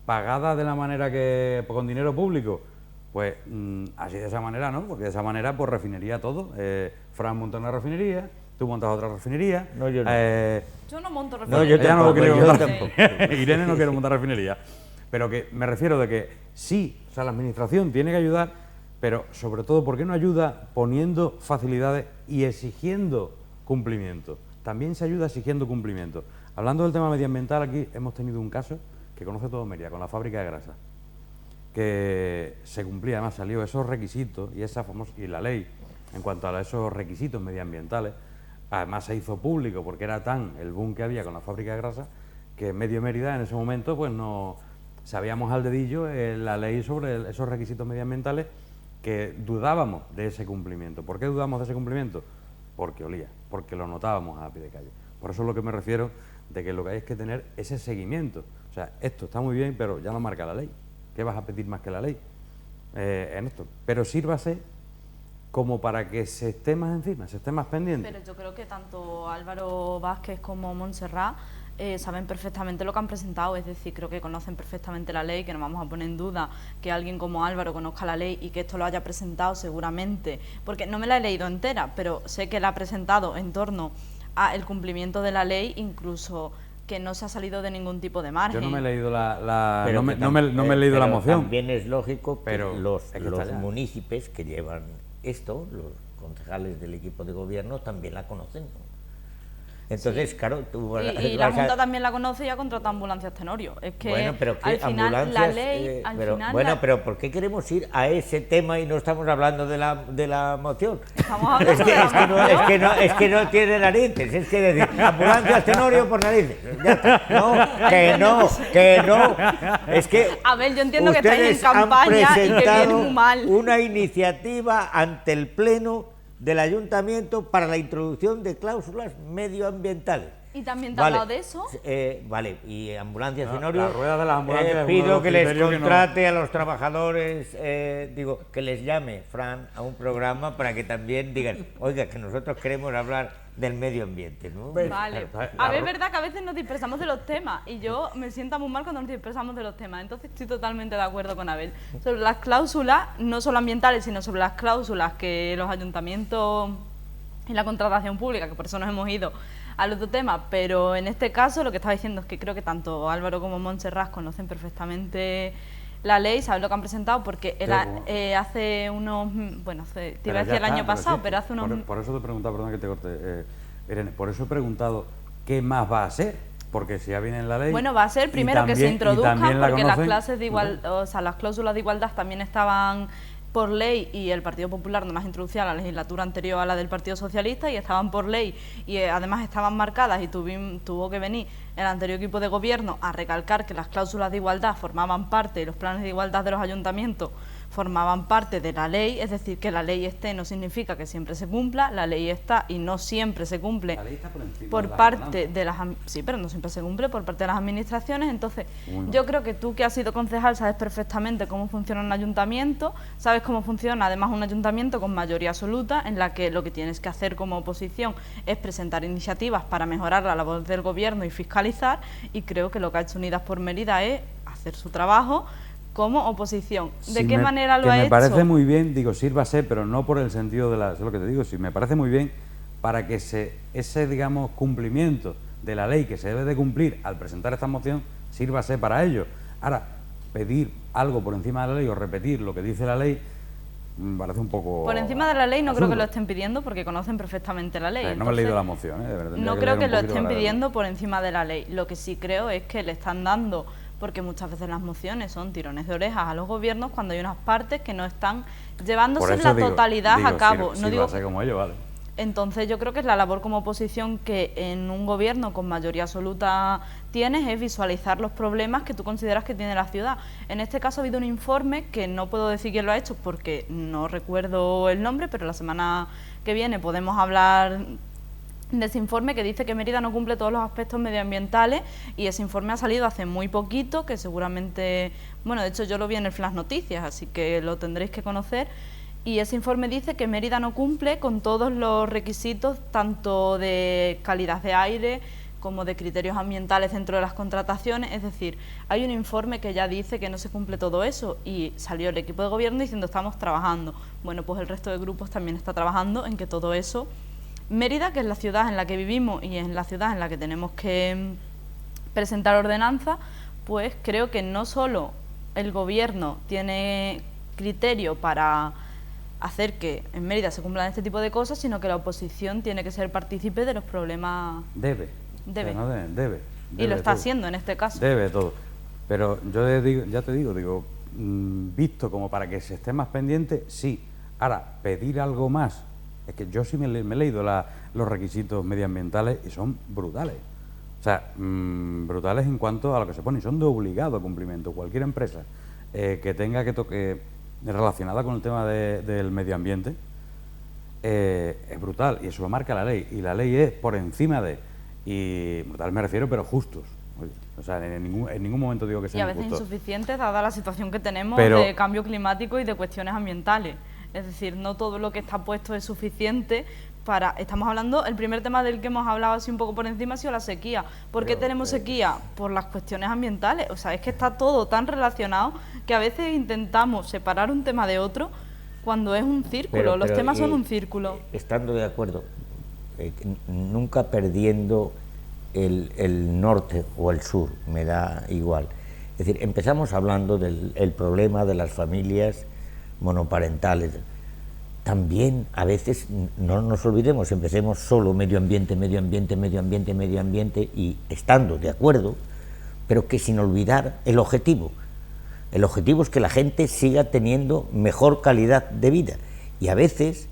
pagada de la manera que, con dinero público, pues así de esa manera no, porque de esa manera pues refinería todo. Fran monta una refinería, tú montas otra refinería. No, yo no. Yo no monto refinería. No, yo Ella no tampoco, quiere yo montar. tampoco. Irene no quiere montar refinería. Pero que me refiero de que sí, o sea, la administración tiene que ayudar, pero sobre todo, ¿por qué no ayuda poniendo facilidades y exigiendo cumplimiento? También se ayuda exigiendo cumplimiento. Hablando del tema medioambiental, aquí hemos tenido un caso que conoce todo Mérida, con la fábrica de grasa, que se cumplía, además salió esos requisitos y la ley en cuanto a esos requisitos medioambientales, además se hizo público porque era tan el boom que había con la fábrica de grasa que medio Mérida en ese momento pues no sabíamos al dedillo la ley sobre esos requisitos medioambientales, que dudábamos de ese cumplimiento. ¿Por qué dudamos de ese cumplimiento? Porque olía, porque lo notábamos a pie de calle. Por eso es lo que me refiero de que lo que hay es que tener ese seguimiento. O sea, esto está muy bien, pero ya lo marca la ley. ¿Qué vas a pedir más que la ley en esto? Pero sírvase como para que se esté más encima, se esté más pendiente. Pero yo creo que tanto Álvaro Vázquez como Montserrat saben perfectamente lo que han presentado, es decir, creo que conocen perfectamente la ley, que no vamos a poner en duda que alguien como Álvaro conozca la ley y que esto lo haya presentado seguramente, porque no me la he leído entera, pero sé que la ha presentado en torno al cumplimiento de la ley, incluso que no se ha salido de ningún tipo de margen. Yo no me he leído Pero no me he leído la moción. También es lógico que pero los allá. municipios que llevan esto, los concejales del equipo de gobierno, también la conocen, ¿no? Entonces, claro, tú y la Junta también la conoce y ha contratado ambulancias Tenorio. Es que bueno, pero al final la ley, pero ¿por qué queremos ir a ese tema y no estamos hablando de la moción? Estamos hablando de la moción. Es que no tiene narices, es que decir ambulancias Tenorio por narices. Ya está. Que no. Es que a ver, yo entiendo que estáis en campaña y que viene muy mal. Una iniciativa ante el Pleno del Ayuntamiento para la introducción de cláusulas medioambientales. ¿Y también te ha hablado de eso? Vale, y ambulancias Tenorio, la rueda de las ambulancias pido que les contrate a los trabajadores, que les llame Fran a un programa para que también digan, oiga, que nosotros queremos hablar del medio ambiente, ¿no? Vale. A ver, es verdad que a veces nos dispersamos de los temas y yo me siento muy mal cuando nos dispersamos de los temas, entonces estoy totalmente de acuerdo con Abel. Sobre las cláusulas, no solo ambientales, sino sobre las cláusulas que los ayuntamientos y la contratación pública, que por eso nos hemos ido al otro tema, pero en este caso lo que estaba diciendo es que creo que tanto Álvaro como Montserrat conocen perfectamente la ley, saben lo que han presentado, porque hace unos, bueno, te iba a decir el año pasado, pero hace unos... Por eso te he preguntado, perdón que te corte, Irene, por eso he preguntado qué más va a ser, porque si ya viene en la ley... Bueno, va a ser primero que se introduzcan, porque las clases de ¿no? o sea, las cláusulas de igualdad también estaban por ley y el Partido Popular no las introducía a la legislatura anterior a la del Partido Socialista y estaban por ley y además estaban marcadas y tuvo que venir el anterior equipo de gobierno a recalcar que las cláusulas de igualdad formaban parte, los planes de igualdad de los ayuntamientos formaban parte de la ley, es decir, que la ley esté no significa que siempre se cumpla, la ley está y no siempre se cumple la ley está por encima por de parte de las... Sí, pero no siempre se cumple por parte de las administraciones, entonces yo creo que tú que has sido concejal sabes perfectamente cómo funciona un ayuntamiento, sabes cómo funciona además un ayuntamiento con mayoría absoluta, en la que lo que tienes que hacer como oposición es presentar iniciativas para mejorar la labor del gobierno y fiscalizar, y creo que lo que ha hecho Unidas por Mérida es hacer su trabajo como oposición. ¿De qué manera lo ha hecho? Me parece muy bien, digo, sírvase, pero no por el sentido de la... Es lo que te digo, sí, me parece muy bien para que ese, digamos, cumplimiento de la ley que se debe de cumplir al presentar esta moción, sírvase para ello. Ahora, pedir algo por encima de la ley o repetir lo que dice la ley, me parece un poco... Por encima de la ley no absurdo. creo que lo estén pidiendo porque conocen perfectamente la ley. No me he leído la moción, de verdad. No creo que lo estén pidiendo por encima de la ley. Lo que sí creo es que le están dando... porque muchas veces las mociones son tirones de orejas a los gobiernos cuando hay unas partes que no están llevándose la totalidad a cabo. No digo como ello, vale. Entonces yo creo que es la labor como oposición que en un gobierno con mayoría absoluta tienes, es visualizar los problemas que tú consideras que tiene la ciudad. En este caso ha habido un informe que no puedo decir quién lo ha hecho porque no recuerdo el nombre, pero la semana que viene podemos hablar de ese informe que dice que Mérida no cumple todos los aspectos medioambientales, y ese informe ha salido hace muy poquito, que seguramente, bueno, de hecho yo lo vi en el Flash Noticias, así que lo tendréis que conocer. Y ese informe dice que Mérida no cumple con todos los requisitos, tanto de calidad de aire como de criterios ambientales dentro de las contrataciones. Es decir, hay un informe que ya dice que no se cumple todo eso, y salió el equipo de gobierno diciendo estamos trabajando. Bueno, pues el resto de grupos también está trabajando en que todo eso... Mérida, que es la ciudad en la que vivimos y es la ciudad en la que tenemos que presentar ordenanza, pues creo que no solo el gobierno tiene criterio para hacer que en Mérida se cumplan este tipo de cosas, sino que la oposición tiene que ser partícipe de los problemas. Debe. Debe. O sea, no debe. Y lo está todo. haciendo en este caso. Debe todo. Pero yo digo, ya te digo, visto como para que se esté más pendiente, sí. Ahora, pedir algo más, es que yo sí me he leído los requisitos medioambientales y son brutales. O sea, brutales en cuanto a lo que se pone, y son de obligado cumplimiento. Cualquier empresa que tenga que toque relacionada con el tema del medio ambiente es brutal, y eso lo marca la ley, y la ley es por encima de, y brutal me refiero, pero justos. Oye, o sea, en ningún momento digo que Y a sean veces injustos. insuficientes, dada la situación que tenemos Pero, de cambio climático y de cuestiones ambientales. Es decir, no todo lo que está puesto es suficiente para... Estamos hablando, el primer tema del que hemos hablado así un poco por encima ha sido la sequía. ¿Por qué tenemos sequía? Por las cuestiones ambientales. O sea, es que está todo tan relacionado que a veces intentamos separar un tema de otro cuando es un círculo. Los temas son un círculo. Estando de acuerdo, nunca perdiendo el norte o el sur, me da igual. Es decir, empezamos hablando del problema de las familias monoparentales. También a veces, no nos olvidemos, empecemos solo medio ambiente, medio ambiente, medio ambiente, medio ambiente, y estando de acuerdo, pero que sin olvidar el objetivo. El objetivo es que la gente siga teniendo mejor calidad de vida, y a veces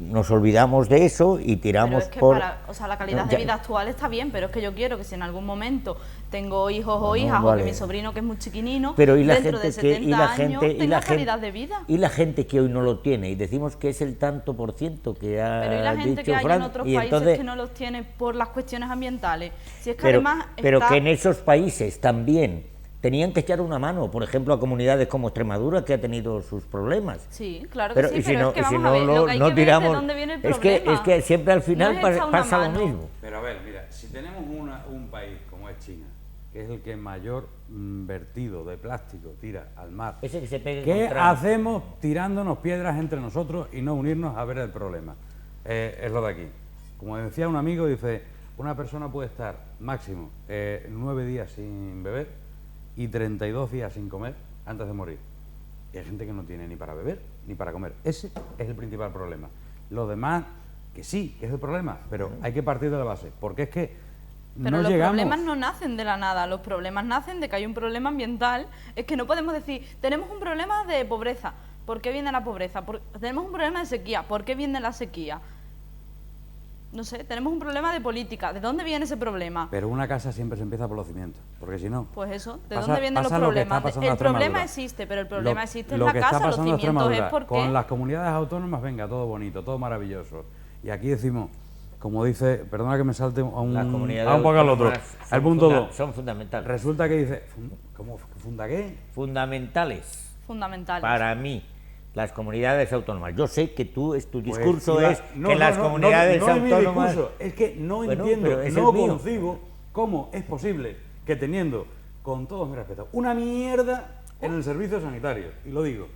nos olvidamos de eso y tiramos pero es que o sea, la calidad de vida actual está bien, pero es que yo quiero que si en algún momento tengo hijos o hijas, o que mi sobrino, que es muy chiquinino, pero ¿y la dentro gente de 70 años tenga calidad gente, de vida? Y la gente que hoy no lo tiene, y decimos que es el tanto por ciento que ha Pero ¿y la gente dicho que hay Fran? en otros Y países entonces, que no los tiene por las cuestiones ambientales? Si es que pero, además pero que en esos países también tenían que echar una mano, por ejemplo, a comunidades como Extremadura, que ha tenido sus problemas. Sí, claro Pero, que sí, y si pero no, es que y si vamos a ver, lo que hay no que ver tiramos, es de dónde viene el es problema. que siempre al final No es echar una pasa lo mano. mismo. Pero a ver, mira, si tenemos un país como es China, que es el que mayor vertido de plástico tira al mar, Ese que se pegue ¿qué contra- hacemos tirándonos piedras entre nosotros y no unirnos a ver el problema? Es lo de aquí. Como decía un amigo, dice, una persona puede estar máximo 9 días sin beber y 32 días sin comer antes de morir. Y hay gente que no tiene ni para beber ni para comer. Ese es el principal problema. Lo demás, que sí, que es el problema, pero hay que partir de la base, porque es que Pero no los llegamos... problemas no nacen de la nada, los problemas nacen de que hay un problema ambiental. Es que no podemos decir, tenemos un problema de pobreza, ¿por qué viene la pobreza? Tenemos un problema de sequía, ¿por qué viene la sequía? No sé, tenemos un problema de política, ¿de dónde viene ese problema? Pero una casa siempre se empieza por los cimientos, porque si no... Pues eso, ¿de Pasa- dónde vienen los pasa lo que está problemas? pasando en El problema Extremadura. existe, pero el problema existe en Lo la que está casa, los pasando en cimientos es Extremadura, porque... con las comunidades autónomas, venga, todo bonito, todo maravilloso. Y aquí decimos, como dice, perdona que me salte Las a un comunidades poco al otro, autónomas son al punto 2. son fundamentales. Resulta que dice, ¿cómo funda qué? Fundamentales. Fundamentales. Para mí, las comunidades autónomas. Yo sé que tu Pues discurso iba- es no, que no, las no, comunidades no es mi autónomas... discurso, es que no Bueno, entiendo, pero es no el mío. concibo cómo es posible que teniendo, con todos mis respetos, una mierda en el servicio sanitario, y lo digo,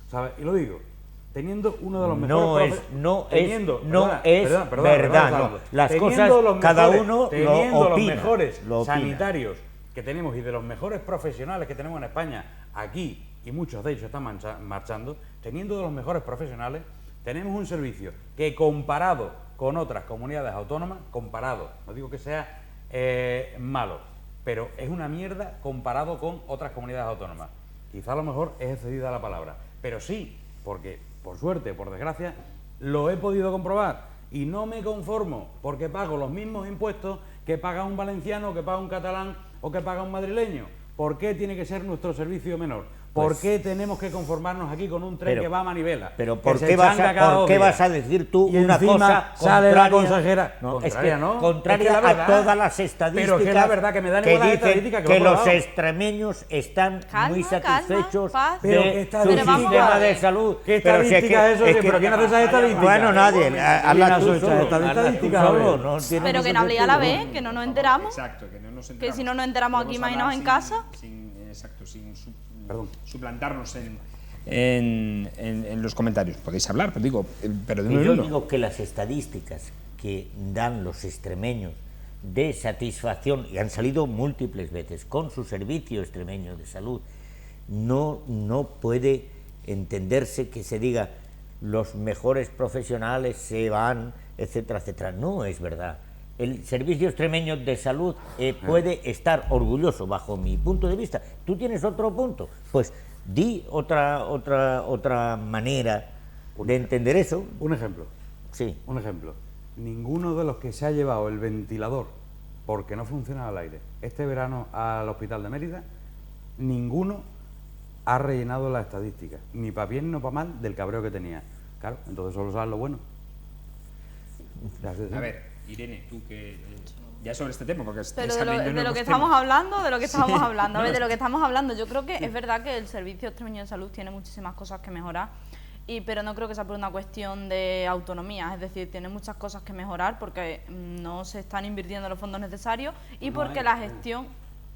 ¿sabes? Y lo digo, teniendo uno de los mejores... no es verdad, no. Las Teniendo cosas, los cada mejores- uno teniendo lo opina. los mejores lo opina. sanitarios que tenemos y de los mejores profesionales que tenemos en España aquí, y muchos de ellos están marchando, teniendo de los mejores profesionales, tenemos un servicio que comparado con otras comunidades autónomas, comparado, no digo que sea malo, pero es una mierda comparado con otras comunidades autónomas. Quizá a lo mejor es excedida la palabra, pero sí, porque por suerte, por desgracia, lo he podido comprobar y no me conformo porque pago los mismos impuestos que paga un valenciano, que paga un catalán o que paga un madrileño. ¿Por qué tiene que ser nuestro servicio menor? ¿Por qué tenemos que conformarnos aquí con un tren que va a manivela? Pero ¿por qué vas a decir tú una cosa sale la consejera? No, contraria, ¿no? Contraria a todas las estadísticas. Pero que es la verdad que me dan igual las estadísticas que los extremeños están muy satisfechos de su sistema de salud. ¿Qué estadísticas eso? ¿Pero quién hace esas estadísticas? Bueno, nadie. Habla tú solo. Pero que no hable a la vez, que no nos enteramos. Exacto, que no nos enteramos. Que si no nos enteramos aquí, imaginaos en casa. Exacto, sin suplantarnos en los comentarios. Podéis hablar, pero digo, pero de uno en uno. Yo digo que las estadísticas que dan los extremeños de satisfacción, y han salido múltiples veces con su servicio extremeño de salud, no puede entenderse que se diga los mejores profesionales se van, etcétera, etcétera. No es verdad. El Servicio Extremeño de Salud puede estar orgulloso, bajo mi punto de vista. ¿Tú tienes otro punto? Pues di otra manera de entender eso. Un ejemplo. Sí. Un ejemplo. Ninguno de los que se ha llevado el ventilador porque no funcionaba el aire este verano al hospital de Mérida, ninguno ha rellenado la estadística, ni para bien ni para mal, del cabreo que tenía. Claro, entonces solo sabes lo bueno. A ver, Irene, tú que ya sobre este tema, porque pero de lo que estamos hablando, a ver, de lo que estamos hablando, yo creo que es verdad que el Servicio Extremeño de Salud tiene muchísimas cosas que mejorar, pero no creo que sea por una cuestión de autonomía, es decir, tiene muchas cosas que mejorar porque no se están invirtiendo los fondos necesarios y porque la gestión...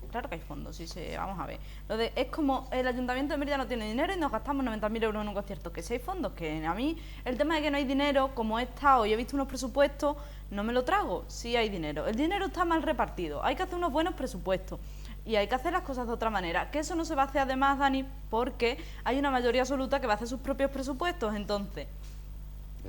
Claro que hay fondos, vamos a ver. Es como el Ayuntamiento de Mérida no tiene dinero y nos gastamos 90.000 euros en un concierto. Que si hay fondos, que a mí el tema de que no hay dinero, como he estado y he visto unos presupuestos, no me lo trago. Sí hay dinero. El dinero está mal repartido. Hay que hacer unos buenos presupuestos y hay que hacer las cosas de otra manera. Que eso no se va a hacer además, Dani, porque hay una mayoría absoluta que va a hacer sus propios presupuestos. Entonces,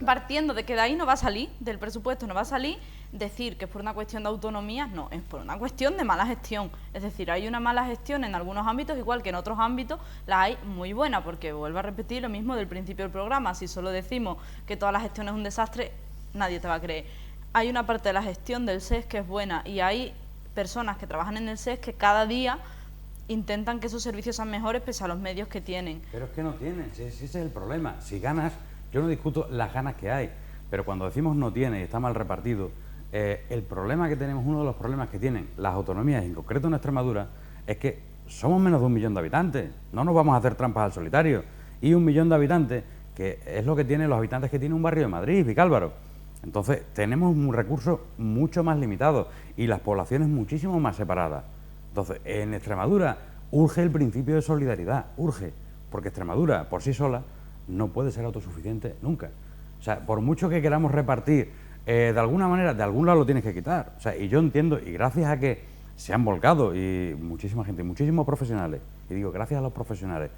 partiendo de que de ahí no va a salir, del presupuesto no va a salir, decir que es por una cuestión de autonomía, no, es por una cuestión de mala gestión. Es decir, hay una mala gestión en algunos ámbitos, igual que en otros ámbitos la hay muy buena, porque vuelvo a repetir lo mismo del principio del programa, si solo decimos que toda la gestión es un desastre, nadie te va a creer. Hay una parte de la gestión del SES que es buena y hay personas que trabajan en el SES que cada día intentan que esos servicios sean mejores pese a los medios que tienen. Pero es que no tienen, ese es el problema. Si ganas, yo no discuto las ganas que hay, pero cuando decimos no tiene y está mal repartido, el problema que tenemos, uno de los problemas que tienen las autonomías, en concreto en Extremadura, es que somos menos de 1 millón de habitantes, no nos vamos a hacer trampas al solitario, y 1 millón de habitantes, que es lo que tienen los habitantes que tiene un barrio de Madrid, Vicálvaro. Entonces tenemos un recurso mucho más limitado y las poblaciones muchísimo más separadas. Entonces en Extremadura urge el principio de solidaridad, urge, porque Extremadura por sí sola no puede ser autosuficiente nunca. O sea, por mucho que queramos repartir, de alguna manera, de algún lado lo tienes que quitar. O sea, y yo entiendo, y gracias a que se han volcado, y muchísima gente, muchísimos profesionales, y digo, gracias a los profesionales,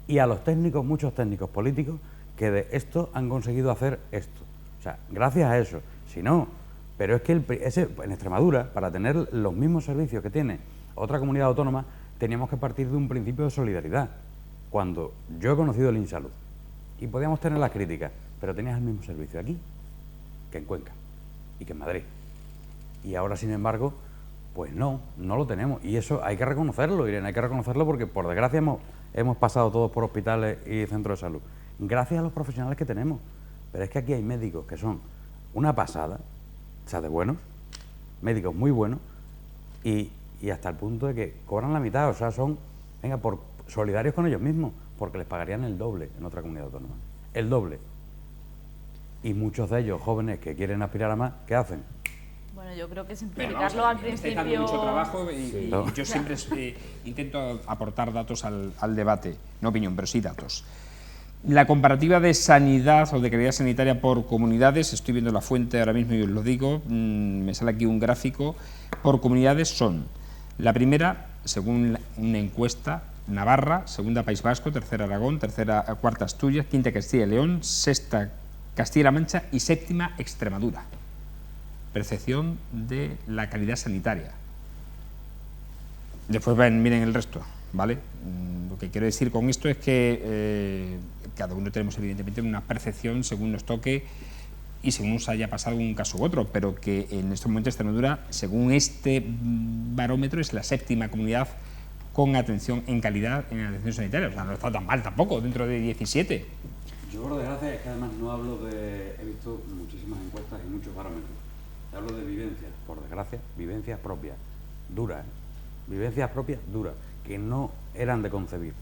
y a los técnicos, muchos técnicos políticos, que de esto han conseguido hacer esto. O sea, gracias a eso. Si no, pero es que en Extremadura, para tener los mismos servicios que tiene otra comunidad autónoma, teníamos que partir de un principio de solidaridad. Cuando yo he conocido el InSalud, y podíamos tener las críticas, pero tenías el mismo servicio aquí que en Cuenca y que en Madrid. Y ahora, sin embargo, pues no lo tenemos. Y eso hay que reconocerlo, Irene, hay que reconocerlo porque, por desgracia, hemos pasado todos por hospitales y centros de salud. Gracias a los profesionales que tenemos. Pero es que aquí hay médicos que son una pasada, o sea, de buenos, médicos muy buenos, y hasta el punto de que cobran la mitad, o sea, son, por solidarios con ellos mismos, porque les pagarían el doble en otra comunidad autónoma. El doble. Y muchos de ellos, jóvenes que quieren aspirar a más, ¿qué hacen? Bueno, yo creo que simplificarlo al principio... Está dando mucho trabajo y yo siempre intento aportar datos al debate, no opinión, pero sí datos. La comparativa de sanidad o de calidad sanitaria por comunidades, estoy viendo la fuente ahora mismo y os lo digo, me sale aquí un gráfico, por comunidades son, la primera, según una encuesta, Navarra, segunda País Vasco, tercera Aragón, cuarta Asturias, quinta Castilla y León, sexta Castilla-La Mancha y séptima Extremadura. Percepción de la calidad sanitaria. Después miren el resto, ¿vale? Lo que quiero decir con esto es que cada uno tenemos evidentemente una percepción según nos toque y según se haya pasado un caso u otro, pero que en estos momentos Extremadura, según este barómetro, es la 7ª comunidad con atención en calidad en atención sanitaria. O sea, no está tan mal tampoco, dentro de 17. Yo, por desgracia, es que además no hablo de... He visto muchísimas encuestas y muchos barómetros. Hablo de vivencias, por desgracia, vivencias propias, duras, vivencias propias duras, que no eran de concebir.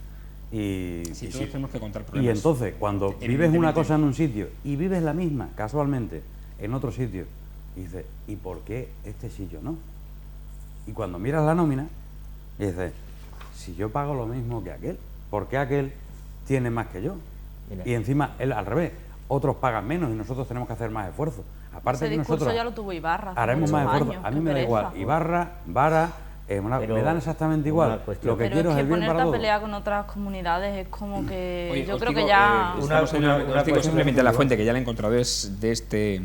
Sí, todos tenemos que contar y problemas. entonces, cuando vives una cosa en un sitio y vives la misma, casualmente, en otro sitio, y dices, ¿y por qué este sitio no? Y cuando miras la nómina, y dices, si yo pago lo mismo que aquel, ¿por qué aquel tiene más que yo? Mira. Y encima, él al revés, otros pagan menos y nosotros tenemos que hacer más esfuerzo. Aparte Ese que discurso nosotros ya lo tuvo Ibarra hace haremos muchos más esfuerzo. años, A mí qué me da pereza. igual, Ibarra, Vara, me dan exactamente igual. Lo que Pero quiero es es que el bien ponerte para a todos. pelear con otras comunidades es como que Oye, yo os creo digo, que ya... estamos en una os digo cuestión simplemente de la fuente, que ya la he encontrado, es de este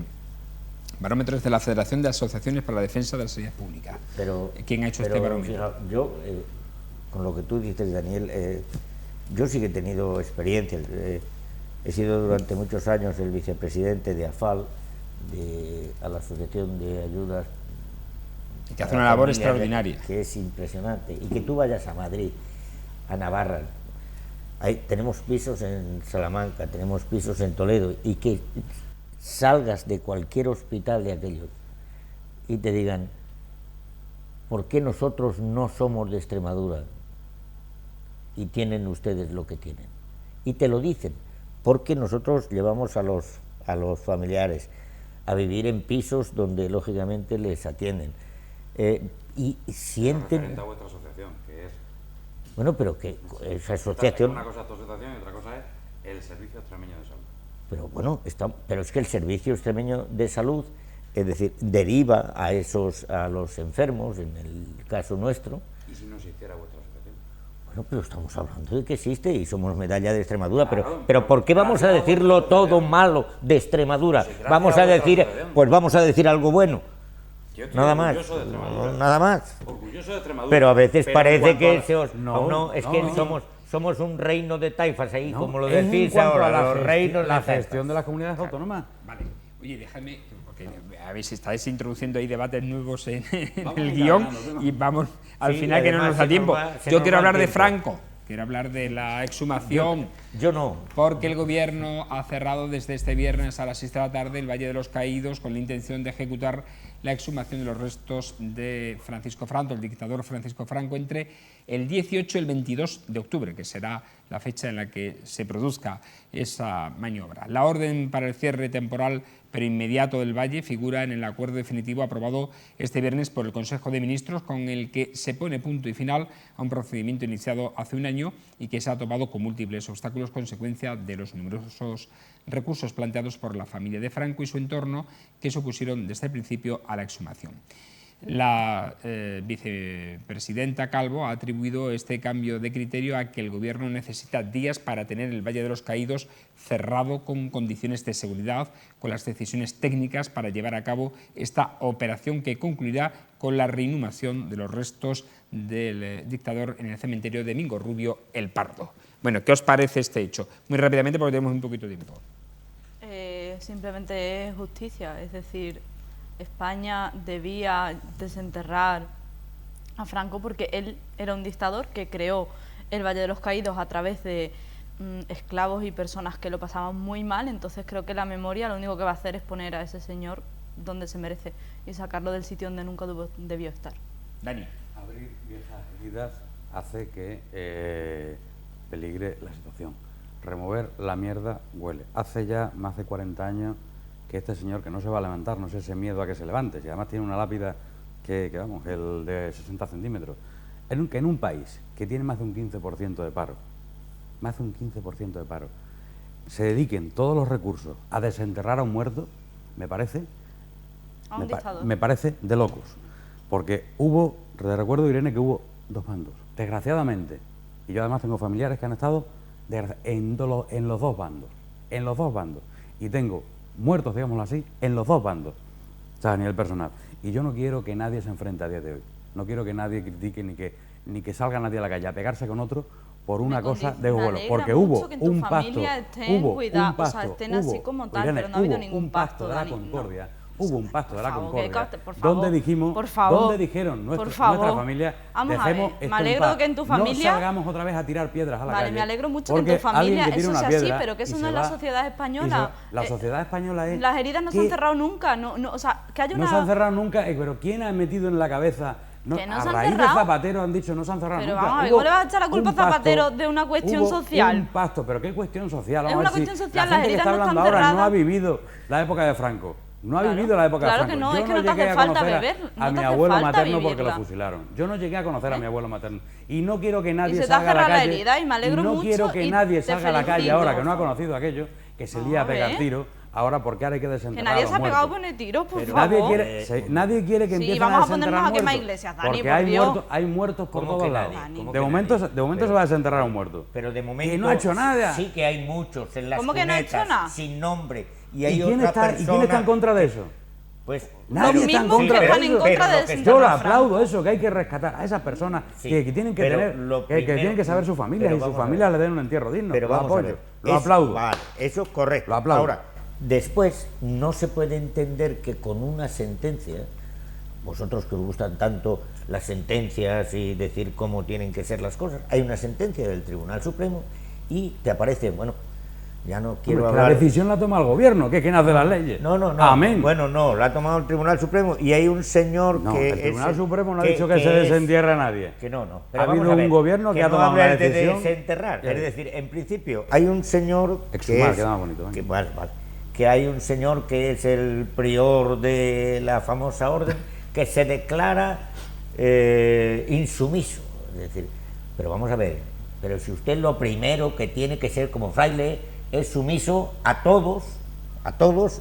barómetro, es de la Federación de Asociaciones para la Defensa de la Sanidad Pública. Pero, ¿Quién ha hecho pero, este barómetro? fija, yo, con lo que tú dices, Daniel, yo sí que he tenido experiencia. He sido durante muchos años el vicepresidente de AFAL, a la Asociación de Ayudas. Que hace a la una labor familia, extraordinaria. Que es impresionante. Y que tú vayas a Madrid, a Navarra, tenemos pisos en Salamanca, tenemos pisos en Toledo, y que salgas de cualquier hospital de aquellos y te digan, ¿por qué nosotros no somos de Extremadura y tienen ustedes lo que tienen? Y te lo dicen, porque nosotros llevamos a los familiares a vivir en pisos donde lógicamente les atienden, y sienten... Referente a vuestra asociación, que es... Bueno, pero que esa asociación... Una cosa es tu asociación y otra cosa es el Servicio Extremeño de Salud. Pero bueno, pero es que el Servicio Extremeño de Salud, es decir, deriva a los enfermos, en el caso nuestro. ¿Y si no existiera vuestra asociación? Bueno, pero estamos hablando de que existe y somos medalla de Extremadura, Claro, pero ¿por qué vamos a decirlo todo malo de Extremadura? Vamos a decir, pues vamos a decir algo bueno. Yo estoy Nada más, orgulloso de Extremadura. nada más. Orgulloso de Extremadura. Pero a veces Pero parece en que cuanto a- no, es que no. somos un reino de taifas ahí, No, como lo es en decís cuanto a ahora, los reinos la de taifas. gestión de las comunidades autónomas. Vale. Oye, déjame, porque a ver si estáis introduciendo ahí debates nuevos en Vamos el a guión encadenarnos, y vamos al Sí, final que no además nos da se tiempo. nos va- se Yo nos quiero va el hablar de tiempo. Franco, quiero hablar de la exhumación, Yo no. porque el gobierno ha cerrado desde este viernes a las 6 de la tarde el Valle de los Caídos con la intención de ejecutar la exhumación de los restos de Francisco Franco, el dictador Francisco Franco, entre el 18 y el 22 de octubre, que será la fecha en la que se produzca esa maniobra. La orden para el cierre temporal pero inmediato del Valle figura en el acuerdo definitivo aprobado este viernes por el Consejo de Ministros, con el que se pone punto y final a un procedimiento iniciado hace un año y que se ha tomado con múltiples obstáculos consecuencia de los numerosos recursos planteados por la familia de Franco y su entorno, que se opusieron desde el principio a la exhumación. La vicepresidenta Calvo ha atribuido este cambio de criterio a que el Gobierno necesita días para tener el Valle de los Caídos cerrado con condiciones de seguridad, con las decisiones técnicas para llevar a cabo esta operación que concluirá con la reinhumación de los restos del dictador en el cementerio de Mingo Rubio, El Pardo. Bueno, ¿qué os parece este hecho? Muy rápidamente porque tenemos un poquito de tiempo. Simplemente es justicia, es decir, España debía desenterrar a Franco porque él era un dictador que creó el Valle de los Caídos a través de esclavos y personas que lo pasaban muy mal. Entonces creo que la memoria lo único que va a hacer es poner a ese señor donde se merece y sacarlo del sitio donde nunca debió estar. Dani. Abrir viejas heridas hace que peligre la situación. Remover la mierda huele. Hace ya más de 40 años que este señor, que no se va a levantar, no sé ese miedo a que se levante, si además tiene una lápida que vamos, el de 60 centímetros, que en un país que tiene más de un 15% de paro, se dediquen todos los recursos a desenterrar a un muerto, me parece de locos. Porque te recuerdo, Irene, que hubo dos bandos, desgraciadamente, y yo además tengo familiares que han estado en los dos bandos, y tengo muertos, digámoslo así, en los dos bandos, o sea, a nivel personal. Y yo no quiero que nadie se enfrente a día de hoy, no quiero que nadie critique ni que salga nadie a la calle a pegarse con otro por una cosa de Me vuelo, alegra porque mucho hubo que en tu un pacto, familia estén hubo cuidados, un pacto, o sea, estén así como tal, Irene, pero no ha habido hubo ningún un pacto de la Dani, no. concordia. Hubo un pacto de la favor, concordia, por favor, donde dijimos, por favor, donde dijeron por favor. nuestra familia, Vamos a dejemos ver, esto me alegro en paz. que en tu familia... No salgamos otra vez a tirar piedras a la calle. Vale, me alegro mucho que en porque tu familia alguien que tire eso una sea así, piedra pero que eso y no se es la va, sociedad y española. la sociedad española es... Las heridas no se han cerrado nunca, o sea, que haya una... No se han cerrado nunca, pero ¿quién ha metido en la cabeza? Que no a se han raíz de cerrado. Zapatero han dicho no se han cerrado Pero nunca. vamos a ver, Hubo ¿cómo le vas a echar la culpa un a Zapatero pacto, de una cuestión hubo social? Un pacto, pero ¿qué cuestión social? Es Vamos una a ver cuestión si social, la las gente que heridas está no hablando están ahora no ha cerradas. vivido la época de Franco. No ha Claro, vivido la época claro de que Franco. no, Yo es que no te llegué hace a falta conocer beber, a no te mi hace abuelo falta materno porque lo vivirla. fusilaron. Yo no llegué a conocer a mi abuelo materno. Y no quiero que nadie se te ha salga a la cerrado la calle. herida y me alegro no mucho quiero que y nadie te salga a la calle felicito. ahora que no ha conocido aquello, que se lía a pegar tiros. Ahora porque ahora hay que desenterrar Que nadie a los se ha pegado a muertos. poner tiros, por Pero favor. nadie quiere que Sí, empiecen vamos a desenterrar ponernos a quemar muertos, iglesias, Dani, porque por hay muertos por ¿Cómo todos que lados. nadie? ¿Cómo De que momento, nadie? de momento Pero- se va a desenterrar a un muerto. Pero de momento Que no ha hecho nada. sí que hay muchos en las ¿Cómo que no ha hecho cunetas, nada? sin nombre. Y ¿Y hay quién otra está persona... en contra de eso? Pues Nadie Los está en mismos contra que de están en eso. contra de Pero lo que desenterrar Yo lo a aplaudo Franco. eso, que hay que rescatar a esas personas Sí, que tienen que pero tener, lo que primero- tienen que saber su familia pero y su vamos a familia ver. le den un entierro digno. Pero lo vamos a apoyo, ver, lo aplaudo. Vale, eso es correcto. Lo aplaudo. Ahora, después, no se puede entender que con una sentencia, vosotros que os gustan tanto las sentencias y decir cómo tienen que ser las cosas, hay una sentencia del Tribunal Supremo y te aparece, bueno, ya no quiero Hombre, que hablar... la decisión la toma el gobierno, que es quien hace las leyes. No. Amén. Bueno, no, la ha tomado el Tribunal Supremo y hay un señor No, que... el Tribunal es- Supremo no ha dicho que se es- desentierre a nadie. Que no. Ha Pero habido vamos a ver, un gobierno que ha no tomado una hables de decisión. desenterrar. Es decir, en principio, hay un señor Exhumar, que queda más bonito, ¿eh? que, vale. Que hay un señor que es el prior de la famosa orden que se declara insumiso. Es decir, pero vamos a ver, pero si usted lo primero que tiene que ser como fraile es sumiso a todos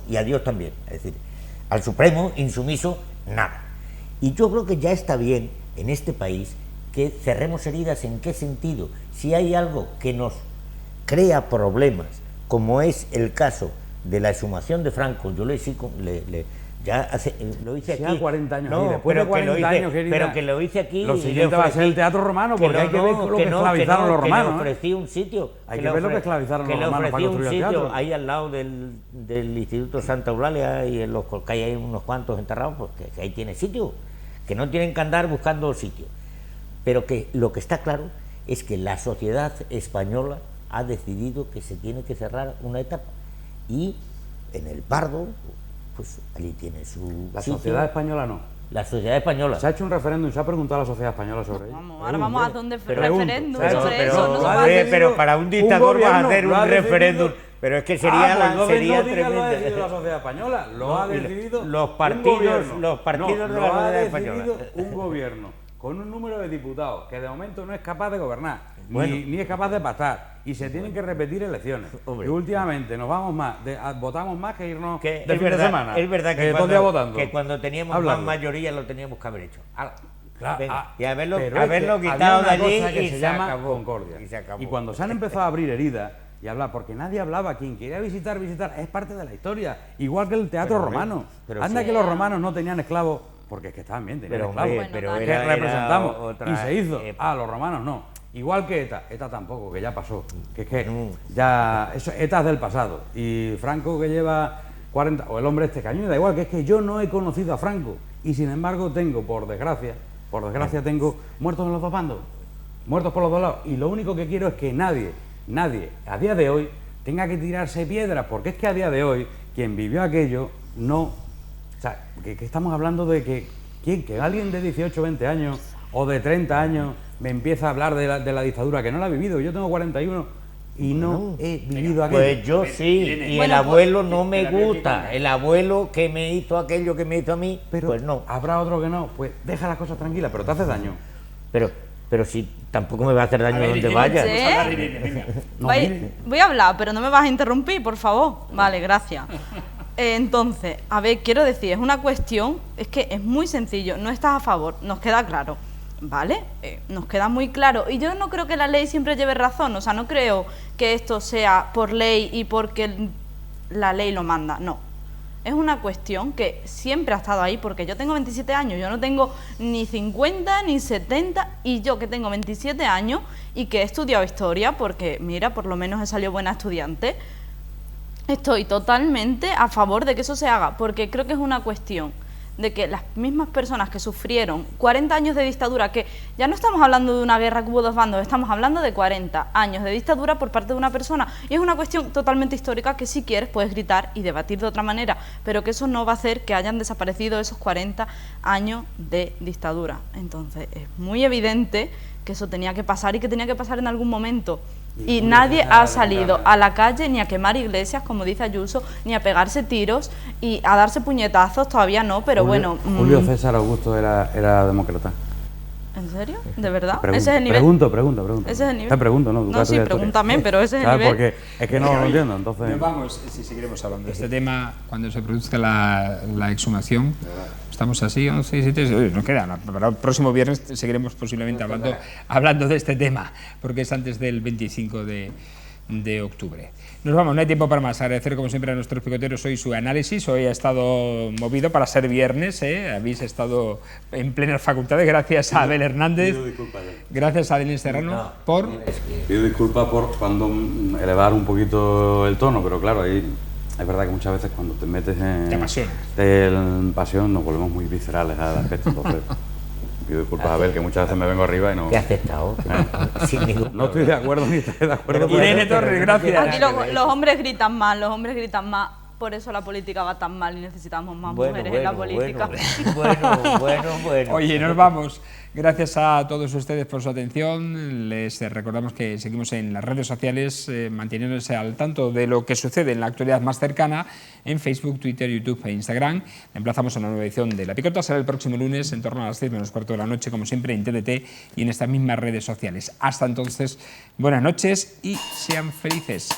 y a Dios también. Es decir, al Supremo, insumiso, nada. Y yo creo que ya está bien en este país que cerremos heridas. ¿En qué sentido? Si hay algo que nos crea problemas, como es el caso de la exhumación de Franco, yo lo hice Si aquí. a 40 años, No, y después pero de 40 que lo hice, años, querida, pero que lo hice aquí. lo y siguiente le va a ser el ofrecí- teatro romano, porque hay que ver lo que esclavizaron los romanos, Que le ¿eh? ofrecí un sitio. Hay que ver lo que esclavizaron los romanos para Que le ofrecí un construir el sitio teatro. ahí al lado del Instituto Santa Eulalia y en los que hay unos cuantos enterrados, pues que ahí tiene sitio, que no tienen que andar buscando sitio. Pero que lo que está claro es que la sociedad española ha decidido que se tiene que cerrar una etapa. Y en el Pardo, pues allí tiene su La sitio. sociedad española no. La sociedad española. Se ha hecho un referéndum y se ha preguntado a la sociedad española sobre ello. Vamos, ahora vamos a hacer un Pregunto. referéndum Pero- sobre pero- eso. No se lo ha puede hacer. decidido pero para un un dictador vas a gobierno, hacer lo un ha decidido- referéndum. Pero es que sería, pues sería no digas lo ha tremendo. decidido la sociedad española, lo ha No, y decidido los un partidos- gobierno. los partidos No, de lo la ha sociedad decidido española. un gobierno con un número de diputados que de momento no es capaz de gobernar, Bueno. ni es capaz de pactar, y se tienen que repetir elecciones. Hombre. Y últimamente nos vamos más, votamos más que irnos Que de es fin de verdad, semana. es verdad que, todo el día votando. cuando teníamos Hablando. más mayoría lo teníamos que haber hecho. Claro, Venga, y haberlo pero es quitado que de había una allí cosa que y se se llama acabó. concordia. Y se acabó. Y cuando se han empezado a abrir heridas y hablar, porque nadie hablaba, quien quería visitar, es parte de la historia, igual que el teatro romano. pero Anda sí. que los romanos no tenían esclavos, porque es que estaban bien, tenían Pero, esclavos. hombre, pero Bueno, que era representamos otra y se hizo. época. Los romanos no. Igual que ETA tampoco, que ya pasó. Que es que No. ya eso ETA es del pasado. Y Franco que lleva 40, o el hombre este cañón, da igual, que es que yo no he conocido a Franco y sin embargo tengo, por desgracia tengo muertos en los dos bandos, muertos por los dos lados. Y lo único que quiero es que nadie, a día de hoy, tenga que tirarse piedras, porque es que a día de hoy, quien vivió aquello, no... O sea, que estamos hablando de que alguien de 18, 20 años o de 30 años me empieza a hablar de la dictadura, que no la ha vivido. Yo tengo 41 y no he vivido aquello. Pues yo sí, y el Bueno, abuelo no me gusta. El abuelo que me hizo aquello que me hizo a mí, Pero pues no. habrá otro que no. Pues deja las cosas tranquilas, pero te hace daño. Pero si tampoco me va a hacer daño donde vaya. ¿Sí? No, Voy, mire. voy a hablar, pero no me vas a interrumpir, por favor. Vale, gracias. Entonces, a ver, quiero decir, es una cuestión, es que es muy sencillo, no estás a favor, nos queda claro, ¿vale? Nos queda muy claro. Y yo no creo que la ley siempre lleve razón, o sea, no creo que esto sea por ley y porque la ley lo manda, no. es una cuestión que siempre ha estado ahí, porque yo tengo 27 años, yo no tengo ni 50 ni 70, y yo que tengo 27 años y que he estudiado historia, porque mira, por lo menos he salido buena estudiante, estoy totalmente a favor de que eso se haga, porque creo que es una cuestión de que las mismas personas que sufrieron 40 años de dictadura, que ya no estamos hablando de una guerra que hubo dos bandos, estamos hablando de 40 años de dictadura por parte de una persona, y es una cuestión totalmente histórica que si quieres puedes gritar y debatir de otra manera, pero que eso no va a hacer que hayan desaparecido esos 40 años de dictadura. Entonces es muy evidente que eso tenía que pasar y que tenía que pasar en algún momento. Y nadie ha salido a la calle ni a quemar iglesias, como dice Ayuso, ni a pegarse tiros y a darse puñetazos, todavía no, pero bueno... Julio César Augusto era demócrata. ¿En serio? ¿De verdad? Pregunto, Ese es el nivel. Pregunto. Ese es el nivel. Te pregunto, ¿no? No, sí, pregúntame, pero ese es el nivel. Porque es que no lo entiendo, entonces... No, vamos, si seguiremos hablando de este tema cuando se produzca la exhumación. Estamos así, 11 y 7, nos queda. Para el próximo viernes seguiremos posiblemente hablando de este tema, porque es antes del 25 de octubre. Nos vamos, no hay tiempo para más. Agradecer como siempre a nuestros picoteros hoy su análisis. Hoy ha estado movido para ser viernes, habéis estado en plenas facultades. Gracias a Abel Hernández, gracias a Denis Serrano por... Pido disculpas por cuando elevar un poquito el tono, pero claro, ahí es verdad que muchas veces cuando te metes en pasión nos volvemos muy viscerales al aspecto, entonces... Pido disculpas a Abel, que muchas veces me vengo arriba y no... ¿Qué has aceptado? No estoy de acuerdo ni estoy de acuerdo. Irene Torres, gracias. Aquí los hombres gritan más, por eso la política va tan mal y necesitamos más mujeres en la política. Bueno. Oye, nos vamos. Gracias a todos ustedes por su atención. Les recordamos que seguimos en las redes sociales manteniéndose al tanto de lo que sucede en la actualidad más cercana en Facebook, Twitter, YouTube e Instagram. Emplazamos a una nueva edición de La Picota. Será el próximo lunes en torno a las 6 menos cuarto de la noche, como siempre en TDT y en estas mismas redes sociales. Hasta entonces, buenas noches y sean felices.